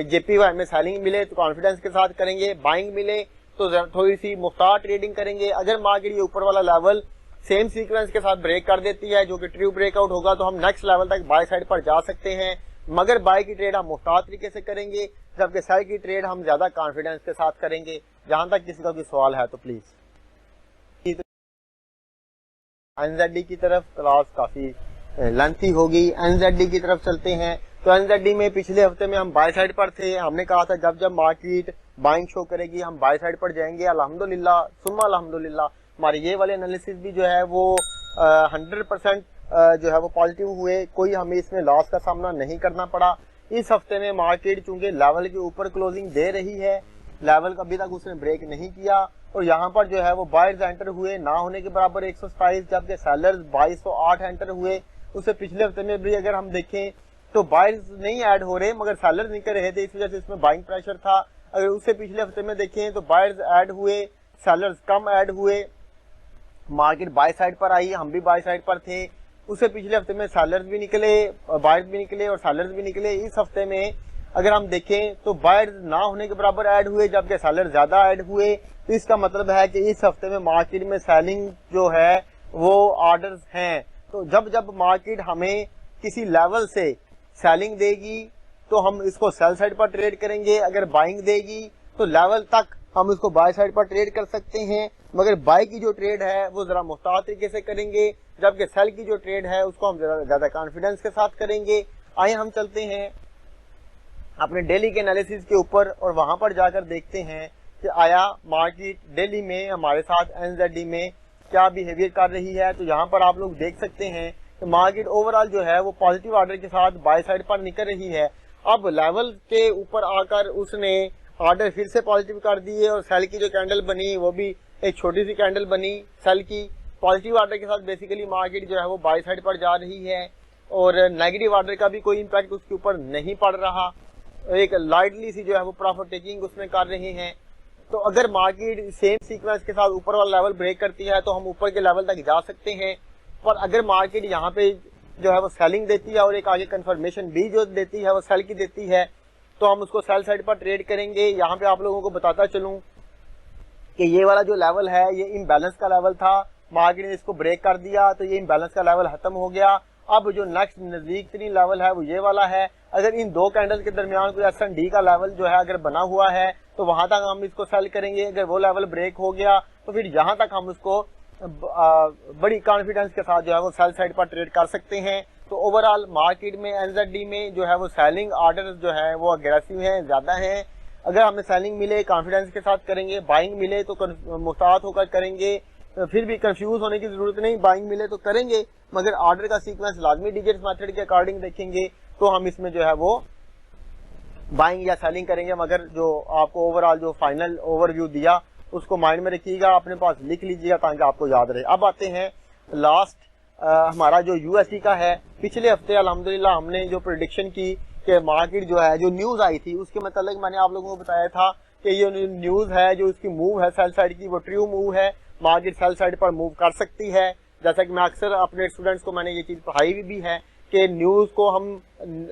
जेपीवाई में सेलिंग मिले तो कॉन्फिडेंस के साथ करेंगे, बाइंग मिले तो थोड़ी सी मुख्तार ट्रेडिंग करेंगे। अगर मार्केट ये ऊपर वाला लेवल सेम सीक्वेंस के साथ ब्रेक कर देती है, जो कि ट्रू ब्रेकआउट होगा, तो हम नेक्स्ट लेवल तक बाय साइड पर जा सकते हैं। मगर बाय की ट्रेड हम मुख्तार तरीके से करेंगे, जबकि सेल की ट्रेड हम ज्यादा कॉन्फिडेंस के साथ करेंगे। जहां तक किसी का कोई सवाल है तो प्लीज। एनजेडी की तरफ क्लास काफी लेंथी होगी, एनजेडी की तरफ चलते हैं। तो एनजेडी में पिछले हफ्ते में हम बाय साइड पर थे, हमने कहा था जब जब मार्केट बाइंग शो करेगी हम बाय साइड पर जाएंगे। अल्हम्दुलिल्लाह सुम्मा अल्हम्दुलिल्लाह हमारे ये वाले एनालिसिस भी जो है वो 100% जो है वो पॉजिटिव हुए, कोई हमें इसमें लॉस का सामना नहीं करना पड़ा। इस हफ्ते में मार्केट चूंकि लेवल के ऊपर क्लोजिंग दे रही है, लेवल अभी तक उसने ब्रेक नहीं किया, और यहाँ पर जो है वो बायर्स एंटर हुए ना होने के बराबर 127, जबकि सेलर्स 2208 एंटर हुए। उससे पिछले हफ्ते में भी अगर हम देखें तो बायर्स नहीं ऐड हो रहे मगर सेलर्स निकल रहे थे, इस वजह से इसमें बाइंग प्रेशर था। अगर उससे पिछले हफ्ते में देखें तो बायर्स ऐड हुए, सेलर्स कम ऐड हुए, मार्केट बाय साइड पर आई, हम भी बाय साइड पर थे। उससे पिछले हफ्ते में सेलर्स भी निकले, बायर्स भी निकले और सेलर्स भी निकले। इस हफ्ते में अगर हम देखें तो बायर्स ना होने के बराबर ऐड हुए, जबकि सेलर ज्यादा ऐड हुए। तो इसका मतलब है कि इस हफ्ते में मार्केट में सेलिंग जो है वो ऑर्डर्स हैं। तो जब जब मार्केट हमें किसी लेवल से सेलिंग देगी तो हम इसको सेल साइड पर ट्रेड करेंगे, अगर बाइंग देगी तो लेवल तक हम इसको बाय साइड पर ट्रेड कर सकते हैं। मगर बाय की जो ट्रेड है वो जरा मुख्तार तरीके से करेंगे, जबकि सेल की जो ट्रेड है उसको हम ज्यादा कॉन्फिडेंस के साथ करेंगे। आइए हम चलते हैं अपने डेली के एनालिसिस के ऊपर और वहां पर जाकर देखते हैं कि आया मार्केट डेली में हमारे साथ एनजेडी में क्या बिहेवियर कर रही है। तो यहाँ पर आप लोग देख सकते हैं कि मार्केट ओवरऑल जो है वो पॉजिटिव ऑर्डर के साथ बाय साइड पर निकल रही है। अब लेवल के ऊपर आकर उसने ऑर्डर फिर से पॉजिटिव कर दिए और सेल की जो कैंडल बनी वो भी एक छोटी सी कैंडल बनी सेल की। पॉजिटिव ऑर्डर के साथ बेसिकली मार्केट जो है वो बाय साइड पर जा रही है। और नेगेटिव ऑर्डर का भी कोई इम्पैक्ट उसके ऊपर नहीं पड़ रहा, एक लाइटली सी जो है वो प्रॉफिट टेकिंग उसमें कर रहे हैं। तो अगर मार्केट सेम सीक्वेंस के साथ ऊपर वाला लेवल ब्रेक करती है तो हम ऊपर के लेवल तक जा सकते हैं। पर अगर मार्केट यहाँ पे जो है वो सेलिंग देती है और एक आगे कंफर्मेशन भी जो देती है वो सेल की देती है, तो हम उसको सेल साइड पर ट्रेड करेंगे। यहाँ पे आप लोगों को बताता चलूं कि ये वाला जो लेवल है ये इम्बैलेंस का लेवल था, मार्केट ने इसको ब्रेक कर दिया तो ये इम्बैलेंस का लेवल खत्म हो गया। अब जो नेक्स्ट नजदीक तरीन लेवल है वो ये वाला है। अगर इन दो कैंडल के दरमियान कोई S&D का लेवल जो है अगर बना हुआ है तो वहां तक हम इसको सेल करेंगे। अगर वो लेवल ब्रेक हो गया तो फिर यहाँ तक हम उसको बड़ी कॉन्फिडेंस के साथ जो है वो सेल साइड पर ट्रेड कर सकते हैं। तो ओवरऑल मार्केट में NZD में जो है वो सेलिंग ऑर्डर जो है वो अग्रेसिव है, ज्यादा है। अगर हमें सेलिंग मिले कॉन्फिडेंस के साथ करेंगे, बाइंग मिले तो मुहतात होकर करेंगे, फिर भी कंफ्यूज होने की जरूरत नहीं, बाइंग मिले तो करेंगे, मगर ऑर्डर का सीक्वेंस लाजमी डिजिट्स मेथड के अकॉर्डिंग देखेंगे तो हम इसमें जो है वो बाइंग या सेलिंग करेंगे। मगर जो आपको ओवरऑल जो फाइनल ओवरव्यू दिया उसको माइंड में रखिएगा, अपने पास लिख लीजिएगा ताकि आपको याद रहे। अब आते हैं लास्ट हमारा जो USD का है। पिछले हफ्ते अल्हम्दुलिल्लाह हमने जो प्रेडिक्शन की कि मार्केट जो है जो न्यूज आई थी उसके मतलब मैंने आप लोगों को बताया था कि ये न्यूज है जो इसकी मूव है सेल साइड की वो ट्रू मूव है, मार्केट सेल साइड पर मूव कर सकती है। जैसा कि मैं अक्सर अपने स्टूडेंट्स को मैंने ये चीज पढ़ाई भी है कि न्यूज को हम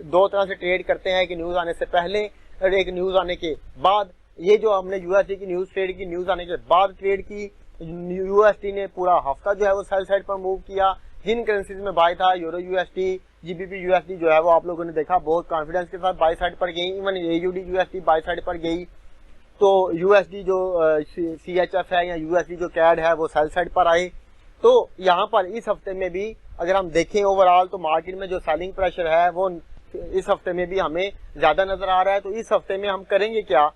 दो तरह से ट्रेड करते हैं कि न्यूज आने से पहले और एक न्यूज आने के बाद। ये जो हमने USD की न्यूज ट्रेड की, न्यूज आने के बाद ट्रेड की, USD ने पूरा हफ्ता जो है वो सेल साइड पर मूव किया। जिन करेंसीज में बाय था यूरो USD, GBP USD जो है वो आप लोगों ने देखा बहुत कॉन्फिडेंस के साथ बाय साइड पर गई। Even AUD USD by side पर गई। तो USD जो CHF है या USD जो कैड है वो सेल साइड पर आए। तो यहाँ पर इस हफ्ते में भी अगर हम देखें ओवरऑल तो मार्केट में जो सेलिंग प्रेशर है वो इस हफ्ते में भी हमें ज्यादा नजर आ रहा है। तो इस हफ्ते में हम करेंगे क्या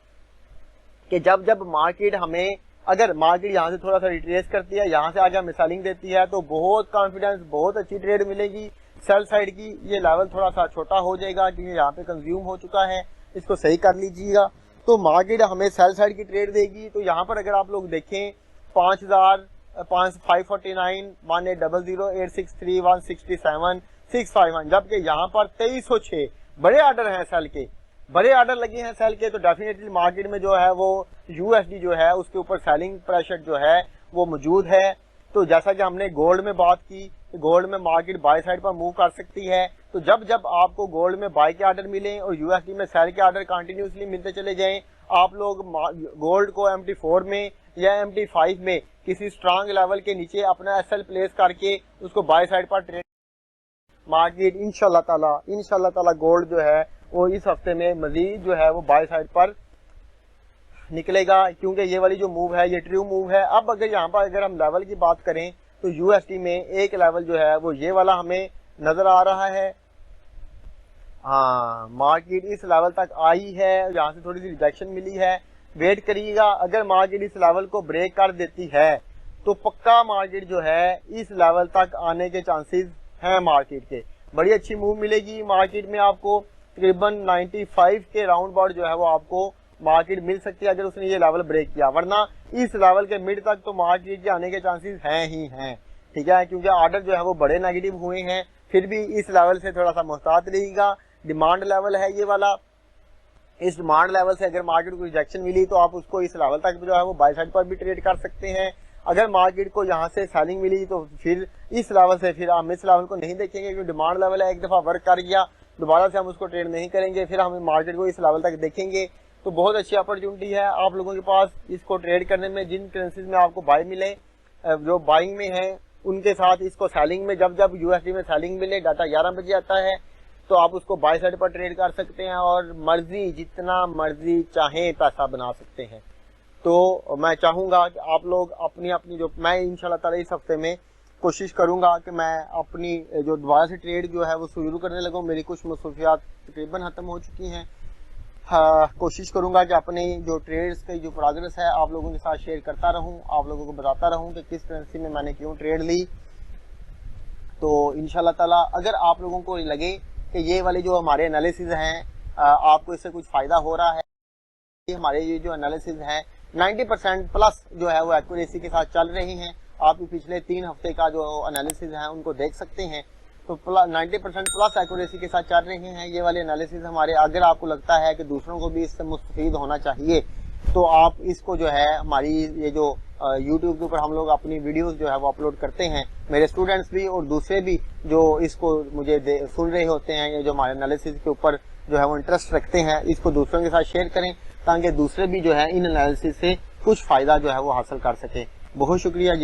कि जब जब मार्केट हमें, अगर मार्केट यहाँ से थोड़ा सा रिट्रेस करती है, यहाँ से आगे हमें सेलिंग देती है तो बहुत कॉन्फिडेंस, बहुत अच्छी ट्रेड मिलेगी सेल साइड की। ये लेवल थोड़ा सा छोटा हो जाएगा क्योंकि यहाँ पे कंज्यूम हो चुका है, इसको सही कर लीजिएगा। तो मार्केट हमें सेल साइड की ट्रेड देगी। तो यहाँ पर अगर आप लोग देखें 5,549, 1800, 863, 167, 651, जबकि यहाँ पर 2306 बड़े ऑर्डर हैं सेल के, बड़े ऑर्डर लगे हैं सेल के। तो डेफिनेटली मार्केट में जो है वो USD जो है उसके ऊपर सेलिंग प्रेशर जो है वो मौजूद है। तो जैसा कि हमने गोल्ड में बात की, गोल्ड में मार्केट बाय साइड पर मूव कर सकती है। तो जब जब आपको गोल्ड में बाय के ऑर्डर मिले और USD में सेल के ऑर्डर कंटिन्यूसली मिलते चले जाएं, आप लोग गोल्ड को MT4 में या MT5 में किसी स्ट्रांग लेवल के नीचे अपना SL प्लेस करके उसको बाय साइड पर ट्रेड, मार्केट इंशाल्लाह ताला गोल्ड जो है वो इस हफ्ते में मजीद जो है वो बाय साइड पर निकलेगा क्योंकि ये वाली जो मूव है ये ट्रू मूव है। अब अगर यहाँ पर अगर हम लेवल की बात करें तो USD में एक लेवल जो है वो ये वाला हमें नजर आ रहा है। हाँ, मार्केट इस लेवल तक आई है, यहाँ से थोड़ी सी रिजेक्शन मिली है, वेट करिएगा। अगर मार्केट इस लेवल को ब्रेक कर देती है तो पक्का मार्केट जो है इस लेवल तक आने के चांसेस हैं मार्केट के। बड़ी अच्छी मूव मिलेगी मार्केट में, आपको तकरीबन 95 के राउंड अबाउट जो है वो आपको मार्केट मिल सकती है अगर उसने ये लेवल ब्रेक किया। वरना इस लेवल के मिड तक तो मार्केट के आने के चांसेस हैं ही हैं, ठीक है, क्योंकि ऑर्डर जो है वो बड़े नेगेटिव हुए हैं। फिर भी इस लेवल से थोड़ा सा मुहतात रहिएगा। डिमांड लेवल है ये वाला, इस डिमांड लेवल से अगर मार्केट को रिजेक्शन मिली तो आप उसको इस लेवल तक जो है वो बाय साइड पर भी ट्रेड कर सकते हैं। अगर मार्केट को यहाँ से सेलिंग मिली तो फिर इस लेवल से फिर हम इस लेवल को नहीं देखेंगे क्योंकि डिमांड लेवल है, एक दफा वर्क कर गया दोबारा से हम उसको ट्रेड नहीं करेंगे, फिर हम मार्केट को इस लेवल तक देखेंगे। तो बहुत अच्छी अपॉर्चुनिटी है आप लोगों के पास इसको ट्रेड करने में। जिन करेंसीज में आपको बाय मिले, जो बाइंग में है, उनके साथ इसको सेलिंग में, जब जब USD में सेलिंग मिले, डाटा 11 बजे आता है तो आप उसको बाय साइड पर ट्रेड कर सकते हैं और मर्जी जितना मर्जी चाहे पैसा बना सकते हैं। तो मैं चाहूंगा कि आप लोग अपनी अपनी जो, मैं इंशाल्लाह ताला इस हफ्ते में कोशिश करूंगा कि मैं अपनी जो दोबारा से ट्रेड जो है वो शुरू करने लगूं। मेरी कुछ मसरूफियात तकरीबन खत्म हो चुकी हैं। कोशिश करूंगा कि अपने जो ट्रेड्स की जो प्रोग्रेस है आप लोगों के साथ शेयर करता रहूं, आप लोगों को बताता रहूं कि किस करेंसी में मैंने क्यों ट्रेड ली। तो इंशाल्लाह ताला अगर आप लोगों को लगे कि ये वाले जो हमारे एनालिसिस हैं आपको इससे कुछ फायदा हो रहा है, हमारे ये जो एनालिसिस हैं 90% प्लस जो है वो एक्यूरेसी के साथ चल रही हैं। आप पिछले 3 हफ्ते का जो एनालिसिस है उनको देख सकते हैं। तो 90% प्लस एक्यूरेसी के साथ चल रहे हैं ये वाले एनालिसिस हमारे। अगर आपको लगता है कि दूसरों को भी इससे मुस्तफीद होना चाहिए तो आप इसको जो है हमारी ये जो YouTube के ऊपर हम लोग अपनी वीडियोस जो है वो अपलोड करते हैं, मेरे स्टूडेंट्स भी और दूसरे भी जो इसको मुझे सुन रहे होते हैं, ये जो हमारे एनालिसिस के ऊपर जो है वो इंटरेस्ट रखते हैं, इसको दूसरों के साथ शेयर करें ताकि दूसरे भी जो है इन एनालिसिस से कुछ फायदा जो है वो हासिल कर सकें। बहुत शुक्रिया जी।